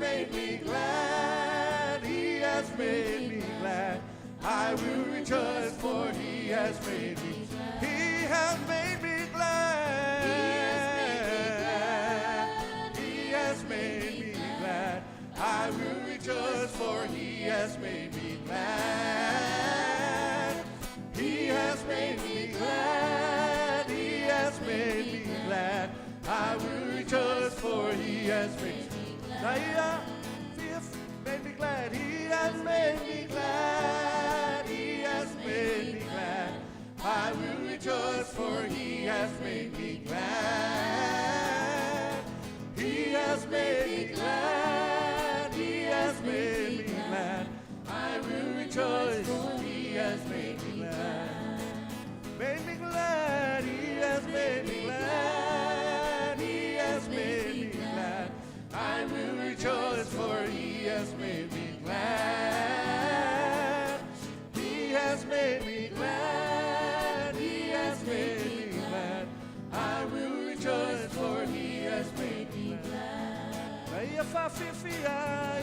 made me glad. He has made me glad. I will rejoice, for He has made me glad. He has made me glad. He has made me glad. I will rejoice, for He has made me glad. He has made me glad. He has made me glad. I will rejoice, for He has made me glad. He has made me glad. He has made me glad. He has made me glad. I will rejoice, for He has made me glad. He has made me glad. He has made me glad. I will rejoice, for He has made me glad. Made me glad. He has made me glad. He has made me glad. I will rejoice, for He has made me glad. He has made me glad. He has made me glad. I will rejoice, for He has made me glad. Ia fa fia fia,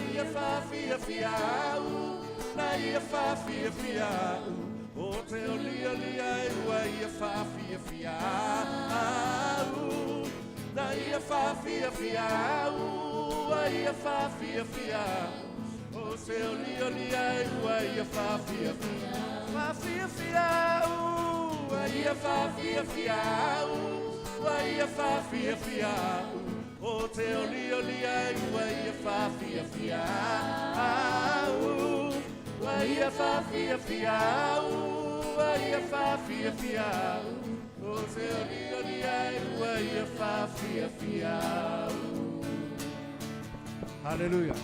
na ia fa fia. O te olia ua ia fa fia. Na ia fa fia, ua ia fa fia. O te olia ua ia fa fia. Fa fia, ua ia fa fia. Ua ia fa fia. O te olia ua ia fa fia. Ua ia fa fia. Ua ia fa fia. O te olia ua ia fa fia. Hallelujah.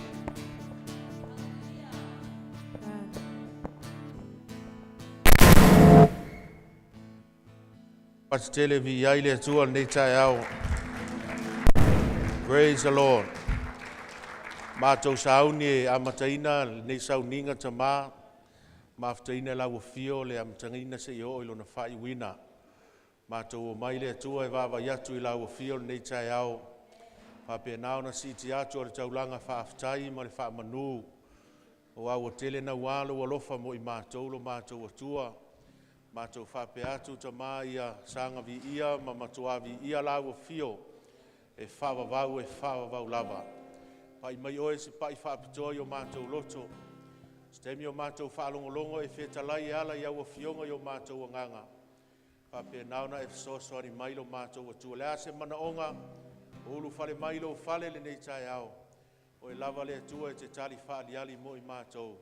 Pasitele vi aile tua nei tai au. Praise the Lord. Mātou sauni e amataina nei sauninga tama. Maftaina la wafio le amataina se yo ilo na fai wina. Mātou o maile atua e wawa yatu I la wafio nei tai au. Pape nao na siti atu o le taulanga whaaftai ma le wha manu. O au tele na walo alofa mo I mātou lo mātou atua. Mātou whape atu tama ia sanga vi ia ma matua vi ia la wafio. E whawawau lava. Pai mai oe se pai whapitoi o mātou loto. Stemi o mātou whaalongolongo e whetalai ala ia wafionga I o mātou nganga. Whape nauna e sosoari mailo mātou atua. Lea se manaonga, ulu whale mailo whale le nei tai au. O e lava le atua e te tali whaaliali mo I mātou.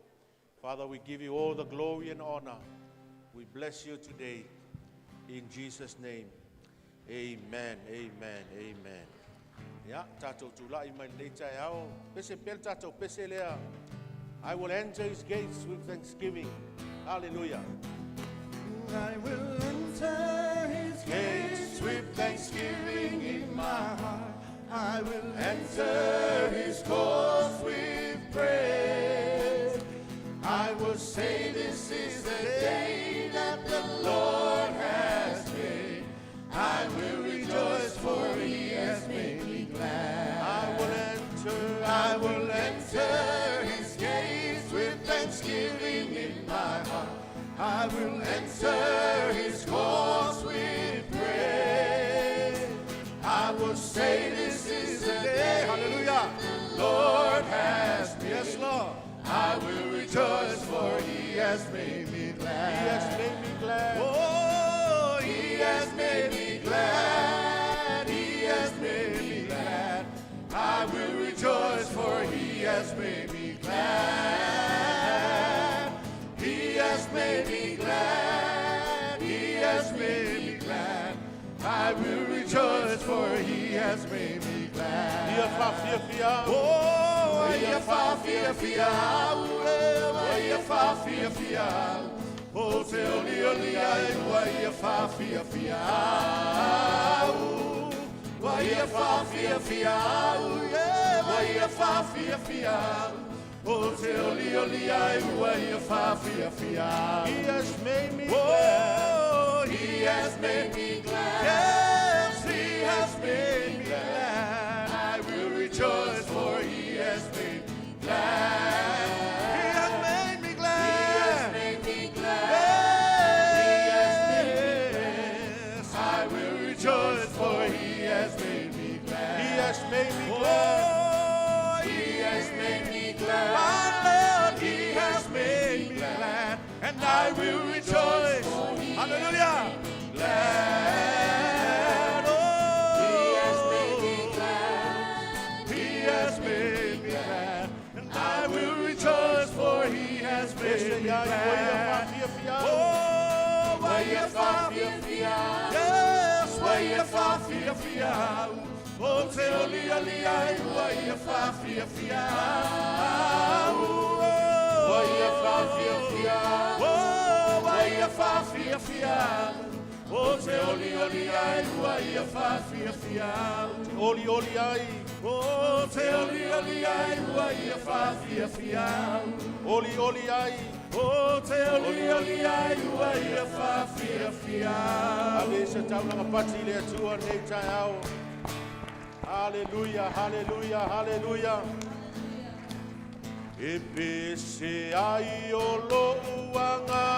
Father, we give you all the glory and honor. We bless you today. In Jesus' name. Amen, amen, amen. Ya, tato tula I mai nei tai au. Pese pel tato, pese lea. I will enter His gates with thanksgiving. Hallelujah. I will enter His gates with thanksgiving in my heart. I will enter His courts with praise. I will say this is the day that the Lord has made. I will rejoice, for He has made me glad. I will enter His gates with thanksgiving in my heart. I will enter His courts with praise. I will say this is the day, hallelujah, the Lord has made. Yes, Lord. I will rejoice, for He has made me glad. He has made me glad. Oh, He has made me glad. He has made me glad. I will rejoice, for He has made me glad. He has made me glad. He has made me glad. I will rejoice, for He has made me glad. Oh, ia fa fia fia. Ia fa fia fia. O te oli ia fa fia fia. Ia fa fia fia. Ia fa fia fia. O te oli ia fa fia fia. He has made me glad. He has made me glad. Yes, He has made me glad. I will rejoice, for He has made me glad. and I will rejoice. Hallelujah. Glad, oh, He has made me glad. He has made me glad, and I will rejoice, for He has made me glad. Oh, why you fafia, yes, why you fafia. Oh, te oli oli ai, why you fafia, why you fafia, oh, why you fafia. Oh, te oli oli ai, why you fafia, oli oli ai. Oh, te oli oli ai, why you fafia, oli oli ai. Oh, te oli oli ai, why you fafia. Ale se tau na pati le tua nei tai au. Hallelujah, hallelujah, hallelujah. E pese ai o lo uanga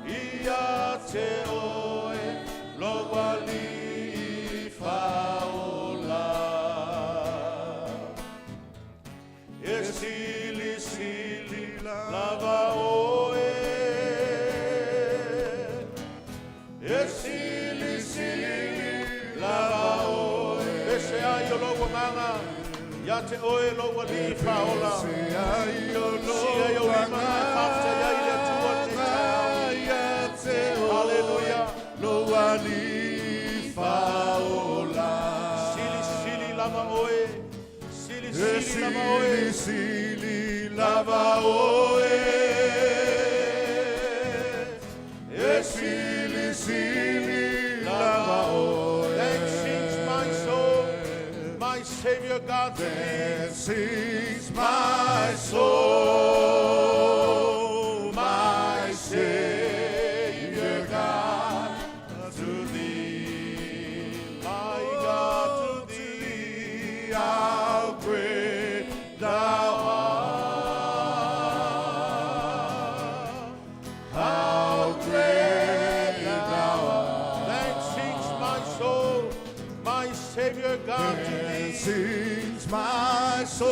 ia te oe lo wali faola. E sili sili lava oe. E sili sili lava oe. E se ai o lo uanga ya te oe lo wali faola. Se ai o lo uanga ya te oe. Hallelujah. Lo wali faola. Sili sili lava oe. Sili sili lava oe. Sili lava oe. Sili sili lava oe. Then sings my soul, my Savior God to thee. Sings my soul, my Savior God to thee. My God to thee, how great thou art. How great thou art. Then sings my soul, my Savior God to thee. Sings my soul,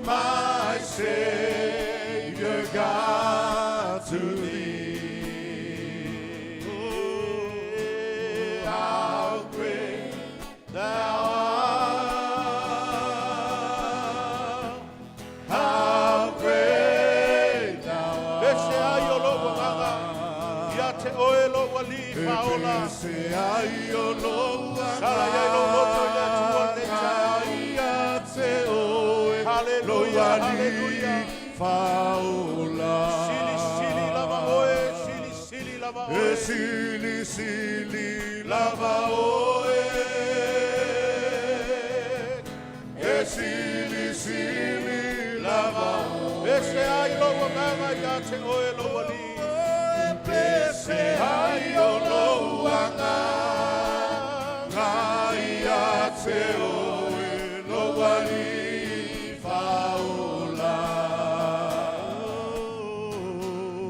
my Savior God to thee. Oh, how great thou art. How great thou art. Bese ai o lo wanga, ia te oe lo wali faola. Bese ai o lo sala ia lo moto ia tua neita. Ia te oe lo wali faola. Sili sili lava oe, sili sili lava oe. Sili sili lava oe. Sili sili lava oe. Bese ai lo wanga ia te oe lo wali. Bese ai o lo wanga ia te oe lo wali faola.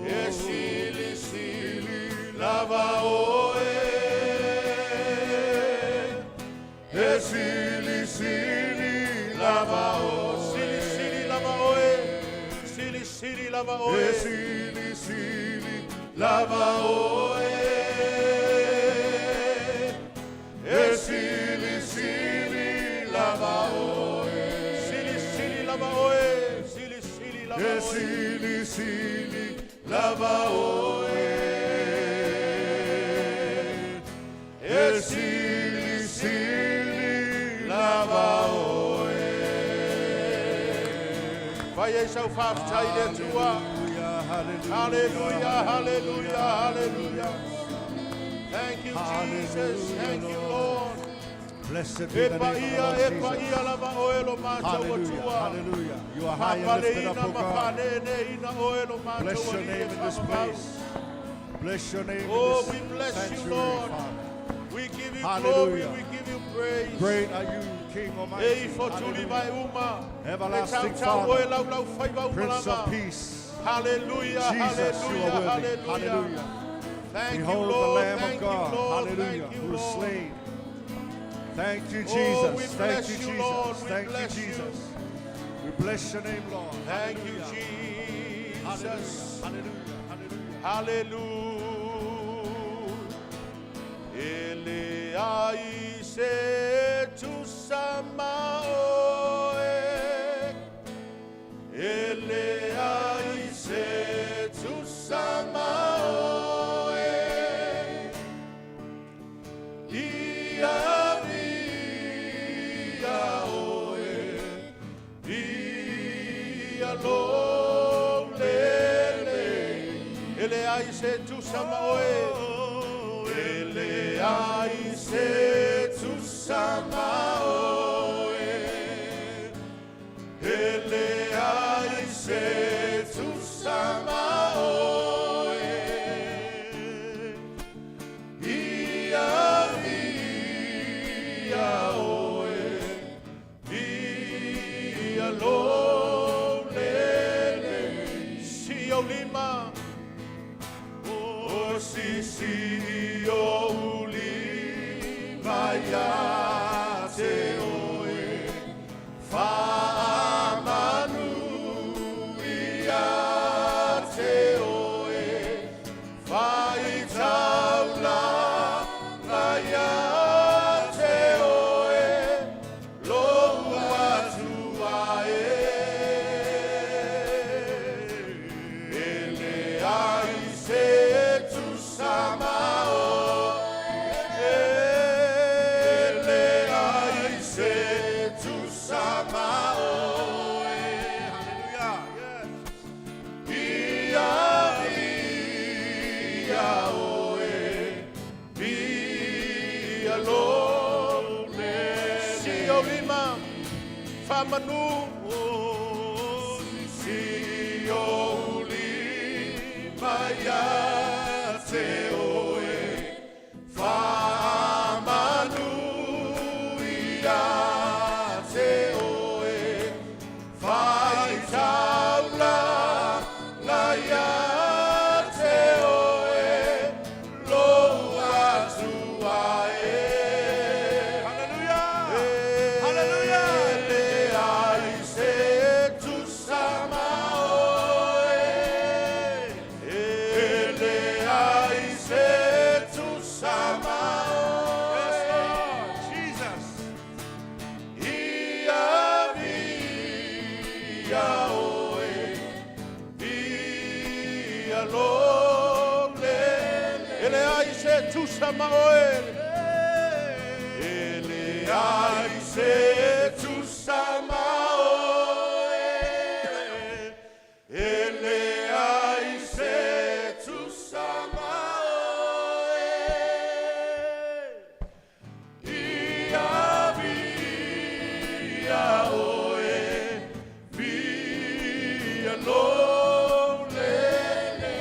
E sili sili lava oe. E sili sili lava oe. Sili sili lava oe. Sili sili lava oe. E sili sili lava oe. E sili sili lava oe. Sili sili lava oe. Sili sili lava oe. E sili sili lava oe. E sili sili lava oe. Vai e sau whaftai le tua. Hallelujah, hallelujah, hallelujah. Thank you, Jesus. Thank you, Lord. Blessed be the name of the Lord Jesus. Hallelujah, hallelujah. You are high and lifted up, O God. Bless your name in this place. Bless your name in this we bless you, sanctuary, Lord. Father. We give you Hallelujah. glory, we give you praise. Great are you, King Almighty. Hallelujah. Everlasting Father, Prince of Peace. Hallelujah, Jesus, hallelujah, you are worthy. hallelujah. Hallelujah. Thank you, Behold the Lord. Lamb Thank of God. you, Lord. Hallelujah. Thank you, Who is Lord. slain. Thank you, Oh, Jesus. we Thank bless you, you, Jesus. Lord. We Thank you, bless you. Jesus. We We bless your name, Lord. Thank you, Hallelujah. Jesus. Hallelujah. Hallelujah. Hallelujah. Ele ai se tu samaoe. Ele ai se tu samaoe. Ia via oe. Ia lo lele. Ele ai se tu samaoe. Ele ai se tu samaoe. Ele ai se tu samaoe. Ia via oe. Ia lo lele. Si o lima. O si o lima ya te oe. Fa manu ia te oe. Fa i taula la ia te oe. Lo atu ae. Ele ai se tu samao. Ele ai se tu samao. Hallelujah. Yes. Ia via oe. Via lo me. Si o lima. Famanu. Si o lima ya te oe. Famanu ia te oe. Fai taula la ia te oe. Lo atu ae. Hallelujah. Hallelujah. Ele ai se tu samaoe. Ele ai se tu samaoe. Yes, Lord. Jesus. Ia via oe. Via lo lele. Ele ai se tu samaoe. Ele ai se tu samaoe. Ele ai se tu samaoe. Ia via oe. Via lo lele.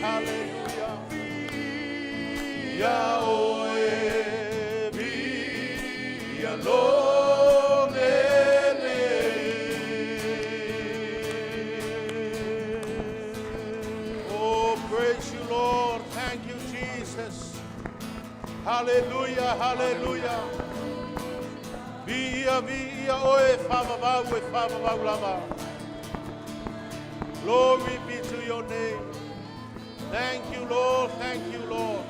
Hallelujah. Via oe. Via lo lele. Oh, praise you, Lord. Thank you, Jesus. Hallelujah, hallelujah. Via oe whamavau lava. Glory be to your name. Thank you, Lord. Thank you, Lord.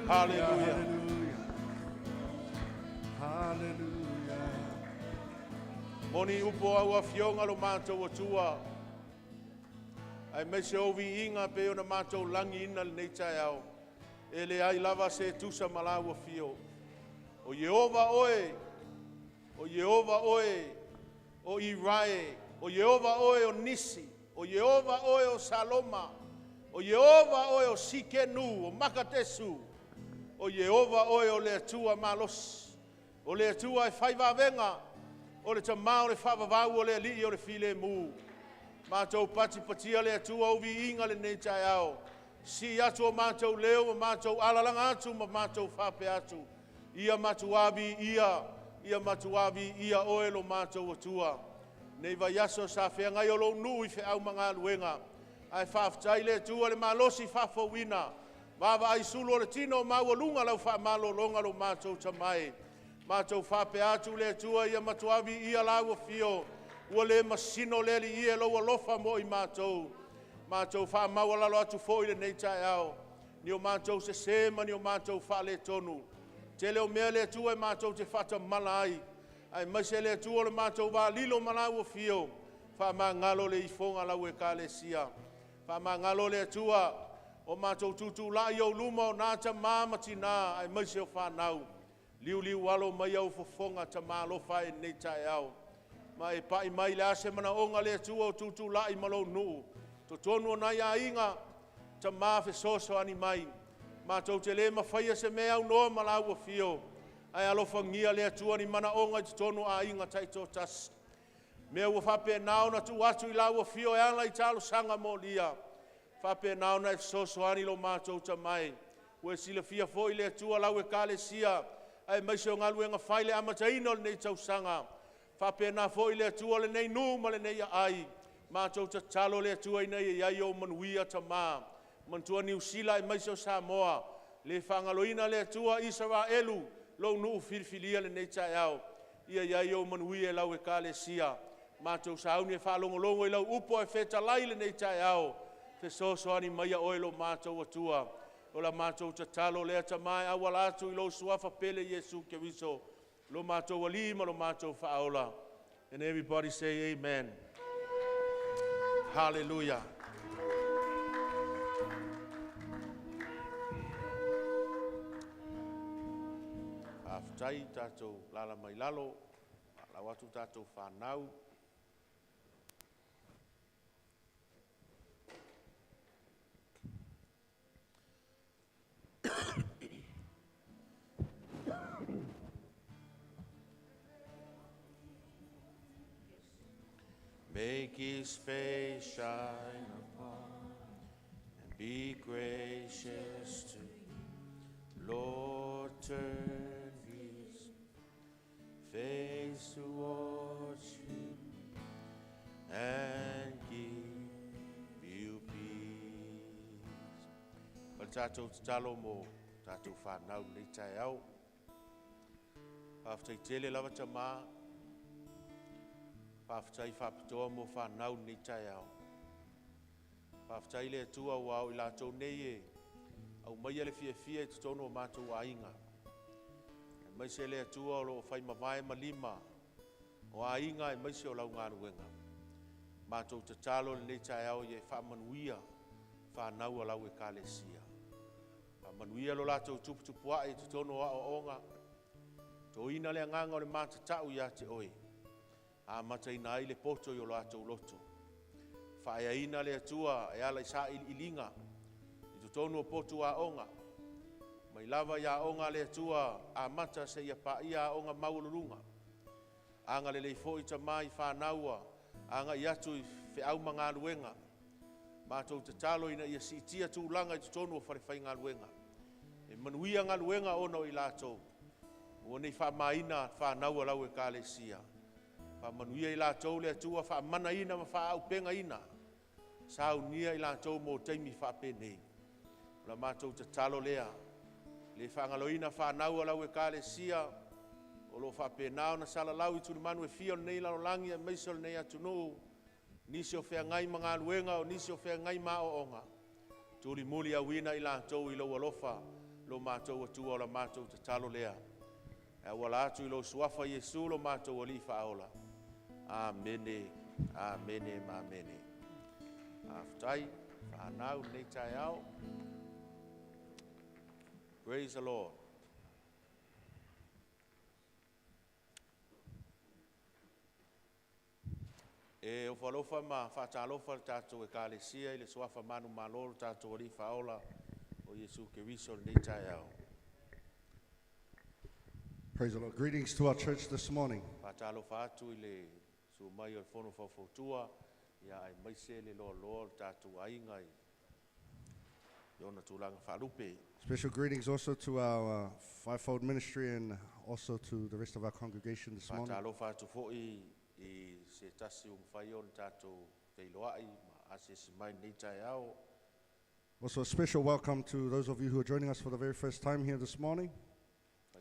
Hallelujah. Hallelujah. Hallelujah. Moni upo au a fionga lo mātou atua. Ai mese ovi inga pe ona mātou langi ina le nei tai au. Ele ai lava se tusa malau a fio. O Yehova oe. O Yehova oe. O Irae. O Yehova oe o Nisi. O Yehova oe o Saloma. O Yehova oe o Sikenu. O Makatesu. O Yehova oe o le atua malos. O le atua e whaivavenga. O le tamau le whavavau o le ali o le file mu. Mātou pati patia le atua uvi inga le nei tai au. Si atu o mātou leo, mātou alalanga atu, ma mātou whape atu. Ia matuavi ia matuavi ia oelo mātou atua. Nei vai aso sa whea ngai o lo nui whe au mga luenga. Ai whaafitai le tua le malosi whafawina. Mawa ai sulu le tino mawalunga lau whaamalo longa lo mātou tamai. Mātou whape atu le tua ia matuawi ia lau fio. Ua le masino le li ia lo alofa mo I mātou. Mātou whaamawalalo atu fo I le nei tai au. Ni o mātou se sema ni o mātou wha le tonu. Te leo mea le tua e mātou te whata mala ai. Ai maise le tua le mātou wā lilo malau fio. Wha ma ngalo le ifonga lau e ka le sia. Wha ma ngalo le tua o mātou tutu la i au luma o nāta māmati nā ai maise o whanau. Liu liu alo mai au fofonga ta mālo whae nei tai au. Ma e pai mai le ase mana onga le tua o tutu la i malo nuu. To tonu o nai a inga ta māwhe soso ani mai. Mātou te le mawhaia se mea au noa malau a fio. Ai alofa ngia le tua ni mana onga te tonu a inga taito tas. Mea ua whape nao na tu atu I lau a fio e ala I talo sanga mo lia. Whape nao na e soso ani lo mātou ta mai. Ue sila fia fo I le tua lau e kale sia. Ai maise o ngalu e nga whaile amataino le nei tau sanga. Whape na fo I le tua le nei numa le nei ai. Mātou ta talo le tua I nei ai o manuia ta maa. Mantua New Zealand e maise o Samoa. Le whangaloina le tua Israelu. Lo nuu filfilia le nei tai au. Ia iai o manuia lau e kale sia. Mātou sauni e whalongolongo I lau upo e wheta laile nei tai au. Fe soso ani maia oelo mātou atua. O la mātou ta talo lea ta mai awala atu I lo suafa pele Yesu Keriso. Lo mātou walima lo mātou whaola. And everybody say amen. Hallelujah. Aftai tātou lala mai lalo. Lau atu tātou whanau. Make His face shine upon and be gracious to you. Lord, turn His face towards you and give you peace. Pal tātou talo mo tātou whanau nei tai au. Pāwhtai tele lava ta mā. Pāwhtai whapitoa mo whanau nei tai au. Pāwhtai le tua wau I lātou nei e. Au mai le fia fia I tutono o mātou a inga. E mai se le tua o lo whai mawai malima. O a inga e mai se o lau ngāru wenga. Mātou te talo le nei tai au ye whamanuia. Whanau a lau e ka le sia. Whamanuia lo lātou tuputua e tutono a o onga. To ina le nganga o le mātatau ia te oi. A mataina ai le poto I o lātou loto. Whaia ina le atua e ala I sa ilinga. I tutonu o potu a onga. Mai lava ia onga le atua a mata se ia pa ia onga maulurunga. Anga le leifo I tamai whanaua. Anga I atu I whiau mga luenga. Mātou te talo ina ia si tia tūlanga I tutonu o wharewhai ngā luenga. E manuia ngā luenga ono I lātou. Ua nei whamaina whanaua lau e ka le sia. Manuia I lātou le atua wha mana ina ma wha au penga ina. Sau nia I lātou mō teimi wha penei. La mātou te talo lea. Le whangaloina wha naua lau e ka le sia. O lo wha penao na sala lau I tunu manu e fio nei lalo langi e meisol nei atunu. Nisi o whea ngai mga luenga o nisi o whea ngai maa o onga. Turi muli a wina I lātou I lo alofa. Lo mātou atua o la mātou te talo lea. E wala atu I lo suafa Yesu lo mātou o li whaola. Amene, amene, amene. Aftai, whanau, nei tai au. Praise the Lord. E o whalofa ma whatalofa tātou e ka le sia I le suafa manu malolo tātou o li whaola o Yesu Keriso nei tai au. Praise the Lord. Greetings to our church this morning. Whatalofa atu I le su mai o fono fautua ia ai mai se le lo tātou ainga I ona tūlanga whalupe. Special greetings also to our fivefold ministry and also to the rest of our congregation this morning. Whatalofa atu fo'i I se tasi whai on tātou whailoai ma asesi mai nei tai au. Also, a special welcome to those of you who are joining us for the very first time here this morning.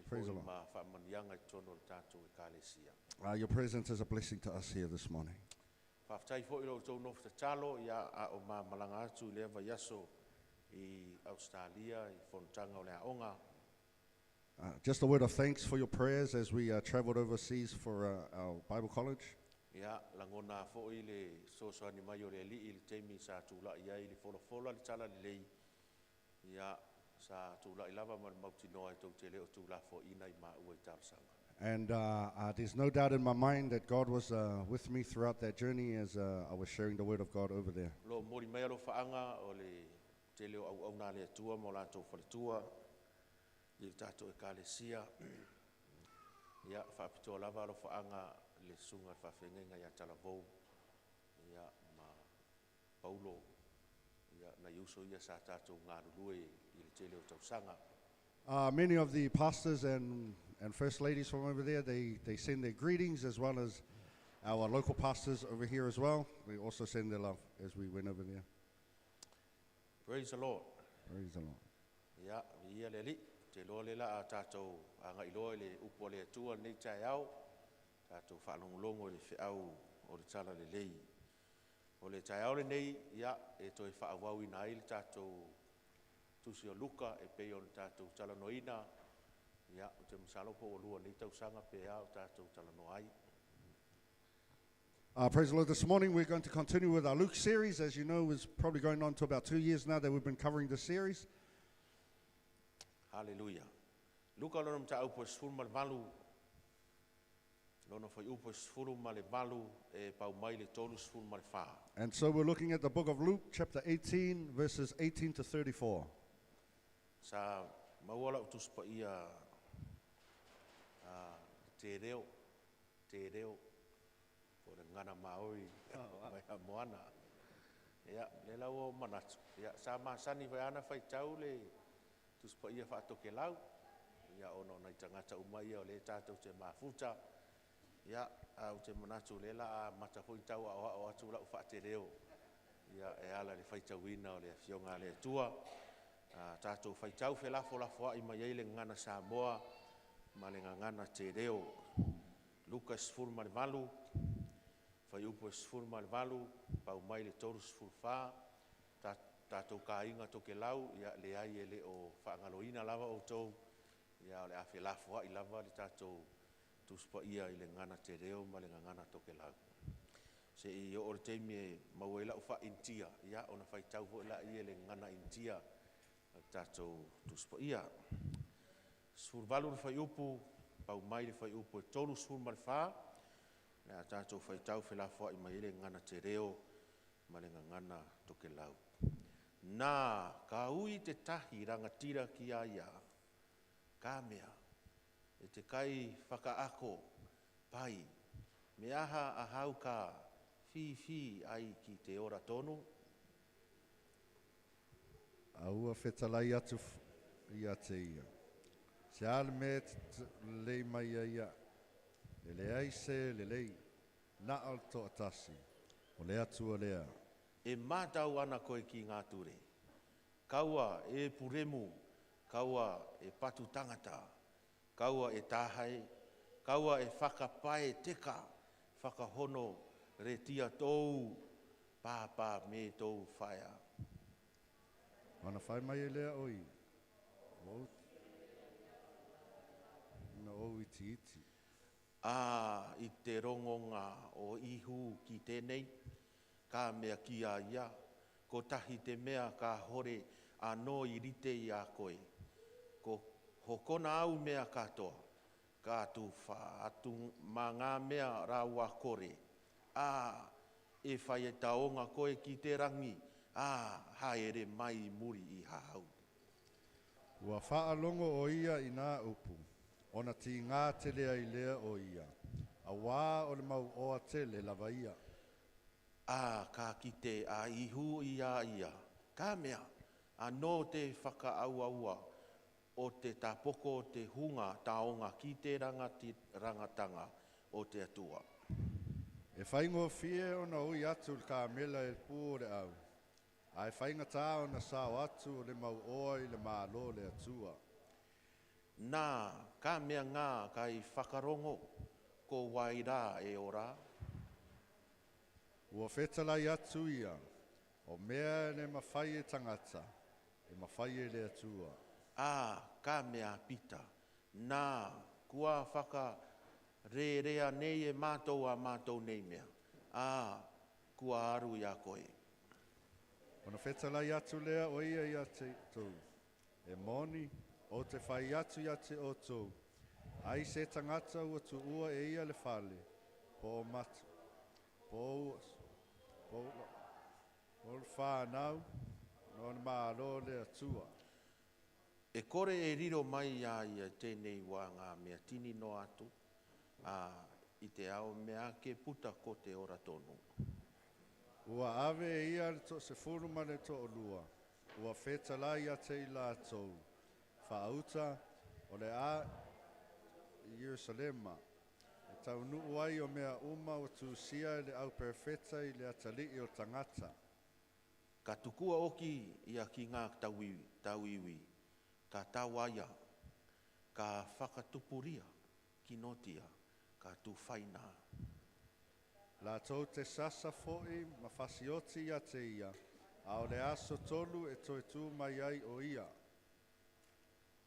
Praise the Lord. Ma whaamanianga I tono le tātou e kālesia. Your presence is a blessing to us here this morning. Whaftai fo ilo tau nofu te talo ia a o ma malanga atu lea vai yaso I Australia, I Fontanga o lea onga. Just a word of thanks for your prayers as we traveled overseas for our Bible college. Ia langona fo I le sosoani mai o le li I le teimi sa tula ia I le fola le tala le lei. Ia sa tula I lava ma le mautinoa I tau te leo tula fo ina I ma ua I talasanga. And there's no doubt in my mind that God was with me throughout that journey as I was sharing the word of God over there. Lo mori mai alo faanga o le te leo au na le tua mo lato fo le tua. I tato e kālesia. Ia whaapitoa lava alo faanga le sunga whawhengenga ia talavou. Ia ma Paulo. Ia na iuso ia sa tato ngā rurue I le te leo tausanga. Many of the pastors and first ladies from over there, they send their greetings, as well as our local pastors over here as well. They also send their love as we went over there. Praise the Lord. Praise the Lord. Ia ia le li. Te loa le la a tātou a ngai loa le upo le atua nei tai au. Tātou whaanongolongo le whiau o le tala le lei. O le tai au le nei, ia, e toi whaawau I nai le tātou tusi o luka e pei o le tātou tala noina. Ia, o te masalopo o lua nei tausanga pe au tātou tala noai. Praise the Lord. This morning we're going to continue with our Luke series. As you know, it's probably going on to about 2 years now that we've been covering this series. Hallelujah. Luka lona mta upo sfuru ma le malu. Lona fai upo sfuru ma le malu e pau mai le tolu sfuru ma le wha. And so we're looking at the book of Luke, chapter 18, verses 18 to 34. Sa mauala utuspa ia te reo, o le ngana maoi, mai ha moana. Ia, le lau o manatu. Ia, sa masani vai ana fai tau le tuspa ia whaatoke lau. Ia ono nei tangata umai o le tātou te mafuta. Ia, au te manatu le la a matafoi tau o atu lau whaate reo. Ia, e ala le whaitawina o le fionga le tua. Tātou whaitau whe lafo ai mai eile ngana Samoa. Ma le ngana te reo. Lukas furu ma le malu. Whai upo sfuru ma le malu. Pau mai le toru sfuru wha. Tātou ka inga toke lau. Ia le ai e le o whaangaloina lava o tau. Ia le awhi lafo ai lava le tātou tuspa ia I le ngana te reo ma le ngana toke lau. Se I o le teimi e mauela ufa intia. Ia ona whai tau ho ila I le ngana intia. Tātou tuspa ia. Sfuru valu le whai upu. Pau mai le whai upu e tolu sfuru ma le wha. Nā tātou whai tau whelafo I mai le ngana te reo ma le ngana toke lau. Nā ka ui te tahi rangatira ki a ia. Ka mea. E te kai whakaako pai. Me aha a hau ka fi ai ki te ora tonu. Aua whetalai atu ia te ia. Se ale me lei mai ia. Le ai se le lei. Na al to atasi. O le atu o lea. E mātau ana koe ki ngā ture. Kaua e puremu. Kaua e patu tangata. Kaua e tāhai. Kaua e whakapae teka. Whakahono re tia tou. Pāpā me tou whaia. Mana whai mai e lea oi. Na o iti iti. I te rongonga o ihu ki tēnei. Ka mea ki a ia. Ko tahi te mea ka hore anō I rite I a koe. Ko hokona au mea katoa. Ka tu wha atu mā ngā mea rāua kore. E whai e taonga koe ki te rangi. Haere mai muri I hahau. Ua whaalongo o ia I nā upu. Ona ti ngā tele ai lea o ia. A wā o le mau oa tele lava ia. Ka kite a ihu ia. Ka mea, anō te whakaaua o te tapoko o te hunga taonga ki te rangatanga o te atua. E whaingo fie o na ui atu ka mela e pūre au. Ai whainga tā o na sao atu o le mau oi le mālo le atua. Nā, ka mea ngā kai whakarongo ko waira e ora. Ua whetalai atu ia, o mea le mawhai e tangata, e mawhai e le atua. Ka mea pita. Nā, kua whaka rea nei e mātou a mātou nei mea. Kua aru ia koe. Ona whetalai atu lea o ia te tū. E moni, o te whai atu ia te o tū. Ai se tangata ua tu ua e ia le whale. Po matu. Po le whānau. No na mālo le atua. E kore e riro mai ia tēnei wā ngā mea tini no atu. I te ao mea ke puta ko te ora tonu. Ua ave e ia le to se furu ma le to o lua. Ua whetalai a te i lātou. Whaauta o le a Yerusalema. E tau nuu ai o mea uma o tu sia le au perfeta i le atalii o tangata. Ka tukua oki ia ki ngā tauiwi. Ka tawaia. Ka whakatupuria ki notia. Ka tu whaina. La tau te sasa fo'i ma whasioti ia te ia. A o le aso tolu e toi tū mai ai o ia.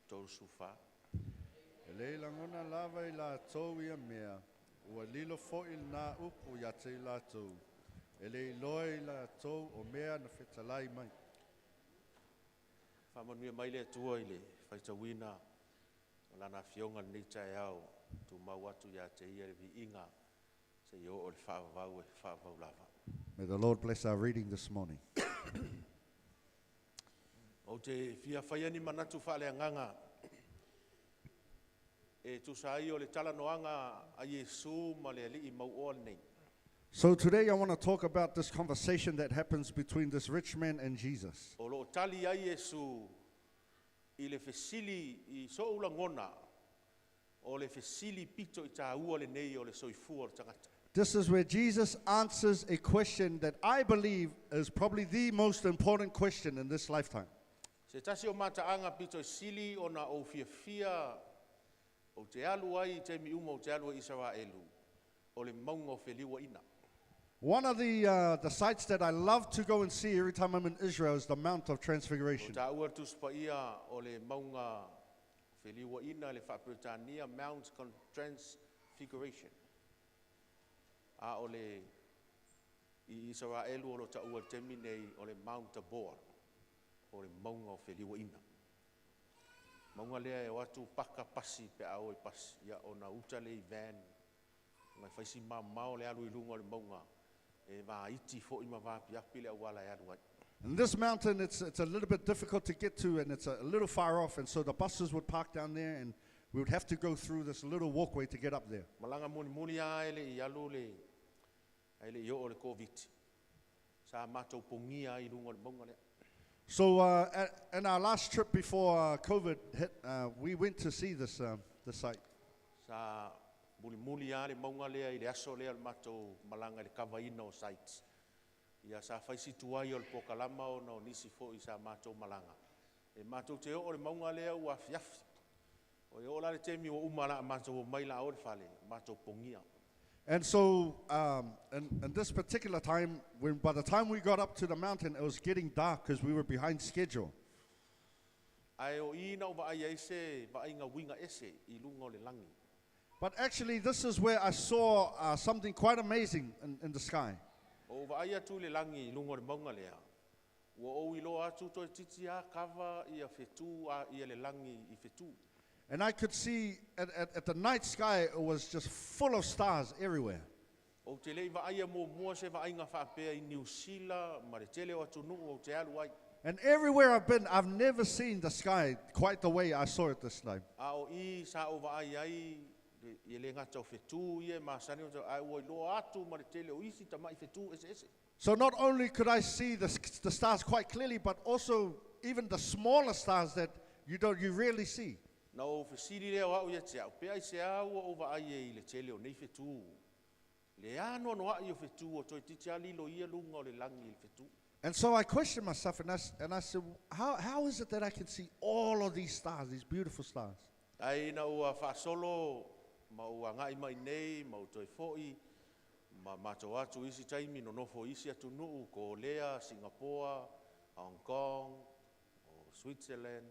Tolu sufa. E leila ngona lava i la tau ia mea. Ua lilo fo'i nā upu ia te i la tau. E le iloi i la tau o mea na whetalai mai. Whamanuia mai le atua i le whaitawina. O lana fionga nei tae au. Tu mau atu ia te ia le vi inga. Se i o le whaavau e whaavau lava. May the Lord bless our reading this morning. O te fia whaiani manatu whaale anganga. E tu sai o le tala noanga a Yesu ma le ali I mau oa nei. So today I want to talk about this conversation that happens between this rich man and Jesus. O lo tali a Yesu I le fesili I so ula ngona. O le fesili pito I tā ua le nei o le soifua o le tangata. This is where Jesus answers a question that I believe is probably the most important question in this lifetime. Se tasi o mataanga pito sili o na o fia o te alu ai te mi uma o te alu Israelu o le maunga o feliwa ina. One of the sites that I love to go and see every time I'm in Israel is the Mount of O Transfiguration. tā ua tuspa ia o le maunga feliwa ina le whapritania Mount Transfiguration. A o le I Israelu o lo tā ua temi nei o le Mount Tabor o le maunga o feliwa ina. Maunga lea e watu paka pasi pe a o pasi ia o na uta le I van ngai whaisi mao le alu I lunga o le maunga e wā iti fo I ma wā piapi le awala e alu ai. And this mountain, it's a little bit difficult to get to, and it's a little far off, and so the buses would park down there, and we would have to go through this little walkway to get up there. Malanga muni a ele I alu le ele I o le COVID. Sa mātou pongia I lunga o le maunga lea. So in our last trip before COVID hit, we went to see this site. Sa muli a le maunga lea I le aso lea le mātou malanga le kawaina o sites. Ia sa whaisi tuai o le pokalama o na o nisi fo I sa mātou malanga. E mātou te o le maunga lea ua fiafi. O e o la le temi o umala a mātou o maila o le whale, mātou pongia. And so in this particular time, by the time we got up to the mountain, it was getting dark because we were behind schedule. Ai o ina o vaai ese, vaai ngā winga ese I lunga o le langi. But actually, this is where I saw something quite amazing in the sky. O vaai atu le langi I lunga o le maunga lea. Ua o ilo atu toi titi a kava ia fetu a ia le langi I fetu. And I could see at the night sky, it was just full of stars everywhere. O te lei vaai mo mua se vaai ngā whaapea I New Zealand, ma le tele o atu nuu o te alu ai. And everywhere I've been, I've never seen the sky quite the way I saw it this time. A o I sa o vaai ai, I le ngata o fetu ia, ma sani o te ai o ilo atu ma le tele o isi tamai fetu ese ese. So not only could I see the stars quite clearly, but also even the smaller stars that you rarely see. Na o fesiri lea o au ia te au, pea I se au o vaai I le tele o nei fetu. Le ano no ai o fetu o toi titi ali lo ia lunga o le langi il fetu. And so I questioned myself and I said, how is it that I can see all of these stars, these beautiful stars? Ai na ua whaasolo, ma ua ngai mai nei, ma utoi foi, ma mato atu isi taimi no nofo isi atu nuu ko Lea, Singapore, Hong Kong, o Switzerland,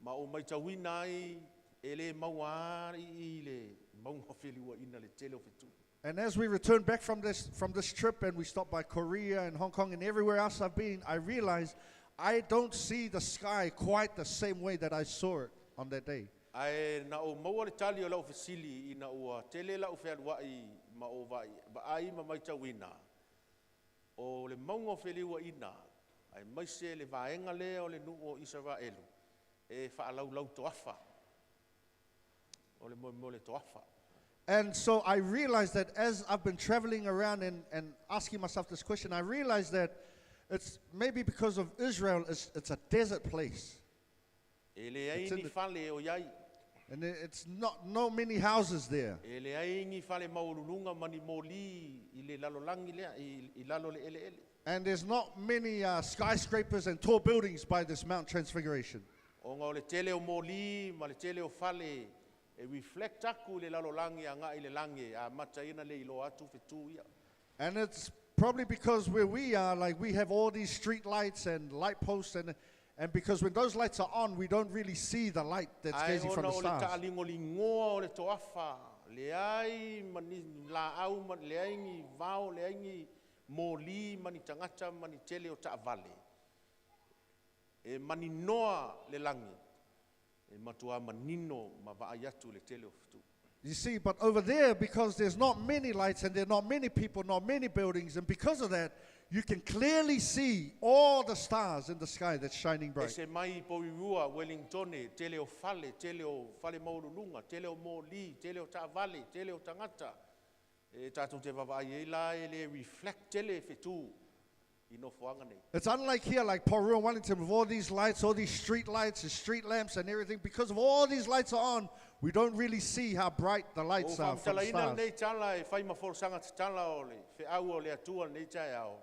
ma o mai tawina ai, e le mauari i le maunga wheliwa ina le tele o fetu. And as we returned back from this trip and we stopped by Korea and Hong Kong and everywhere else I've been, I realized I don't see the sky quite the same way that I saw it on that day. Ai na o maua le tali o lau fesili i na ua tele lau whewai ma o vai, ba ai ma mai tawina. O le maunga wheliwa ina, ai maise le vaenga lea o le nuu o Israelu, e whaalau lau toafa. O le mo le toafa. And so I realized that as I've been traveling around and asking myself this question, I realized that it's maybe because of Israel, it's a desert place. E le ai ni whale o iai. And it's no many houses there. E le ai ni whale maurulunga mani moli i le lalolangi lea, i lalo le ele ele. And there's not many skyscrapers and tall buildings by this Mount Transfiguration. O ngā o le tele o moli, ma le tele o whale, e reflect aku le lalolangi a ngā i le langi, a mataina le ilo atu fetu ia. And it's probably because where we are, like we have all these street lights and light posts, and because when those lights are on, we don't really see the light that's gazing from the stars. Ai ona o le ta'alingolingoa o le toafa, le ai mani la au, le ai ngi vao, le ai ngi moli, mani tangata, mani tele o ta'avale. E mani noa le langi, e matua manino ma vaayatu le tele o fitu. You see, but over there, because there's not many lights and there are not many people, not many buildings, and because of that, you can clearly see all the stars in the sky that's shining E bright. se mai poirua Wellingtone, tele o fale maurulunga, tele o moli, tele o ta'avale, tele o tangata. E tātou te wawai e la e le reflect tele fitu i no whaanga nei. It's unlike here, like Paru and Wellington, with all these lights, all these street lights and street lamps and everything. Because of all these lights are on, we don't really see how bright the lights are from the O whamtalaina stars. nei tala e whai mafolosanga te tala o le whiau o le atua nei tai au.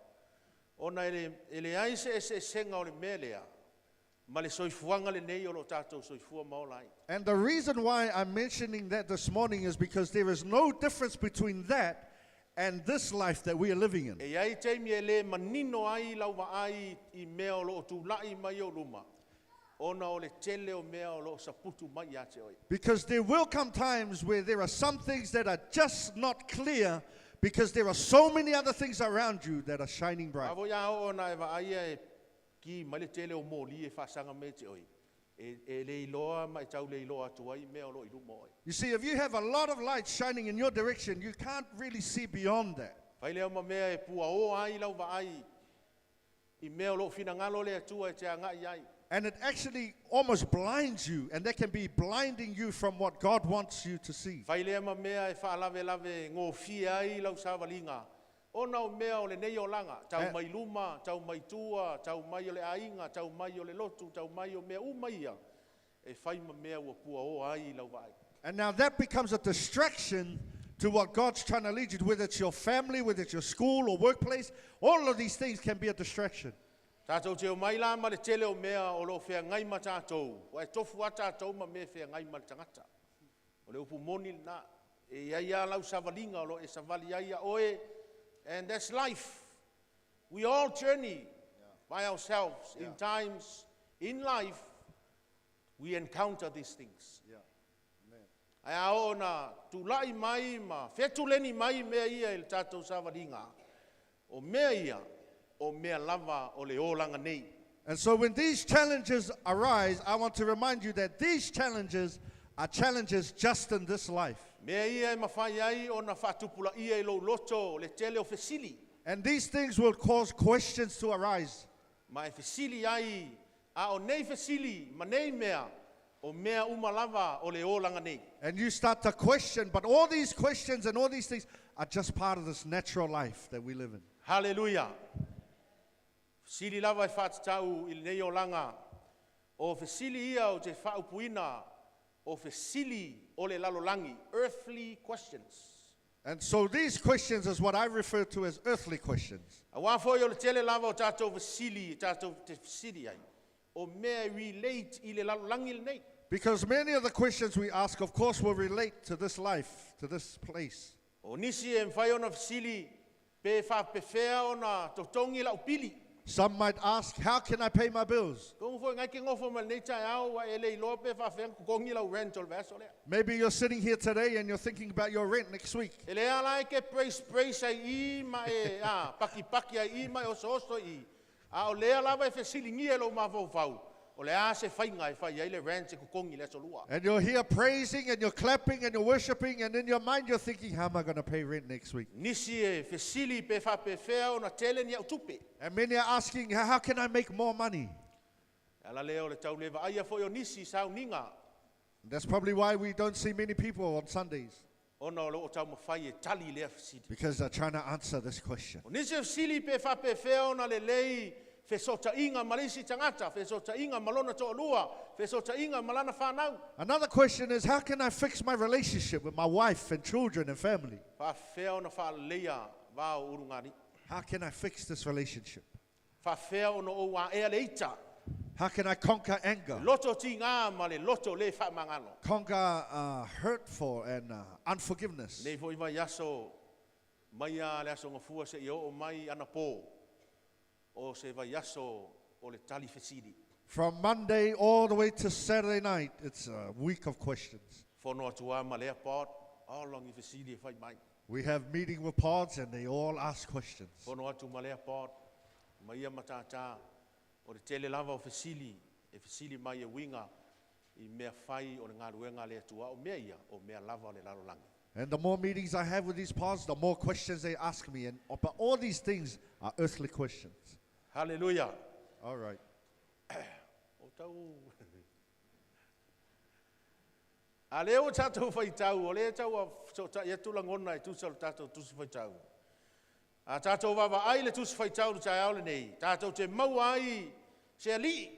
Ona ele aise e se senga o le melea. Ma le soifuanga le nei o lo tātou soifua maolai. And the reason why I'm mentioning that this morning is because there is no difference between that and this life that we are living in. E ai teimi e le manino ai lau ai I mea o lo tūlai mai o luma. Ona o le tele o mea o lo saputu mai ate oi. Because there will come times where there are some things that are just not clear because there are so many other things around you that are shining bright. Avo ia ona e vaia e ki mai le tele o moli e whasanga me te oi. E le iloa mai tau le iloa atu ai mea o lo iluma oi. You see, if you have a lot of light shining in your direction, you can't really see beyond that. Whai leo ma mea e pua o ai lau vai. I mea o lo finangalo le atua e te angai ai. And it actually almost blinds you, and that can be blinding you from what God wants you to see. Whai lea ma mea e whaalave ngō fia ai lau sāwalinga. Ona o mea o le nei o langa. Tau mai luma, tau mai tua, tau mai o le ainga, tau mai o le lotu, tau mai o mea umaia. E whai ma mea ua pua o ai lau vai. And now that becomes a distraction to what God's trying to lead you to, whether it's your family, whether it's your school or workplace. All of these things can be a distraction. Tātou te o mai la ma le tele o mea o lo whea ngai ma tātou. O e tofu a tātou ma mea whea ngai ma le tangata. O le upu moni na e iaia lau savalinga o lo e savali iaia oe. And that's life. We all journey by ourselves. In times in life, we encounter these things. Ai ao na tūlai mai ma whetuleni mai mea ia il tātou savalinga. O mea ia, o mea lava o le olanga nei. And so when these challenges arise, I want to remind you that these challenges are challenges just in this life. Mea ia e mawhai ai o na whatupula ia I lo loto le tele o fesili. And these things will cause questions to arise. Ma e fesili ai, a o nei fesili, ma nei mea, o mea umalava o le olanga nei. And you start to question, but all these questions and all these things are just part of this natural life that we live in. Hallelujah. Fesili lava e whatatau I nei olanga. O fesili ia o te whaupuina, o fesili o le lalolangi. Earthly questions. And so these questions is what I refer to as earthly questions. A wā fo yo le tele lava o tātou vasili, tātou te vasili ai. O mea relate I le lalolangi le nei. Because many of the questions we ask, of course, will relate to this life, to this place. O nisi e mwhai ona vasili, pe wha pe whea ona totongi la upili. Some might ask, how can I pay my bills? Kung fo ngai ke ngofo mal nei tai au wa ele lo pe wha whea kukongi la rental vaso lea. Maybe you're sitting here today and you're thinking about your rent next week. Ele ala ke praise ai I ma e paki ai I ma o soso I. A o lea lava e whesilingi e lo ma fau. O le a se whainga e whai ai le rent se kukongi le solua. And you're here praising and you're clapping and you're worshiping, and in your mind you're thinking, how am I going to pay rent next week? Nisi e whesili pe wha pe whea ona tele ni au tupe. And many are asking, how can I make more money? Ala leo le tau lewa aia fo yo nisi sau ninga. That's probably why we don't see many people on Sundays, Ona o lo o tau mawhai e tali lea whesili. because they're trying to answer this question. O nisi e whesili pe wha pe whea ona le lei whesota inga malisi tangata, whesota inga malona to alua, whesota inga malana whanau. Another question is, how can I fix my relationship with my wife and children and family? Wha whea ona wha leia wao urungani. How can I fix this relationship? Wha whea ona o wa ea leita. How can I conquer anger, Loto ti ngā ma le loto le wha mangano. conquer hurtful and unforgiveness? Nei fo iwa yaso mai a le aso ngafua se i o mai ana pō. O se va yaso o le tali whesili. From Monday all the way to Saturday night, it's a week of questions. Whono atua ma lea pot, ao longi whesili e whai mai. We have meeting with pods and they all ask questions. Whono atu ma lea pot, mai a matata, o le tele lava o whesili, e whesili mai e winga, I mea whai o le ngā ruenga le atua, o mea ia, o mea lava o le lalolangi. And the more meetings I have with these pods, the more questions they ask me. And but all these things are earthly questions. Hallelujah. All right. O tau. A leo tātou whai tau, o le tau a ia tulangona e tūsal tātou tusu whai tau. A tātou wawa ai le tusu whai tau tai au le nei. Tātou te mau ai se ali.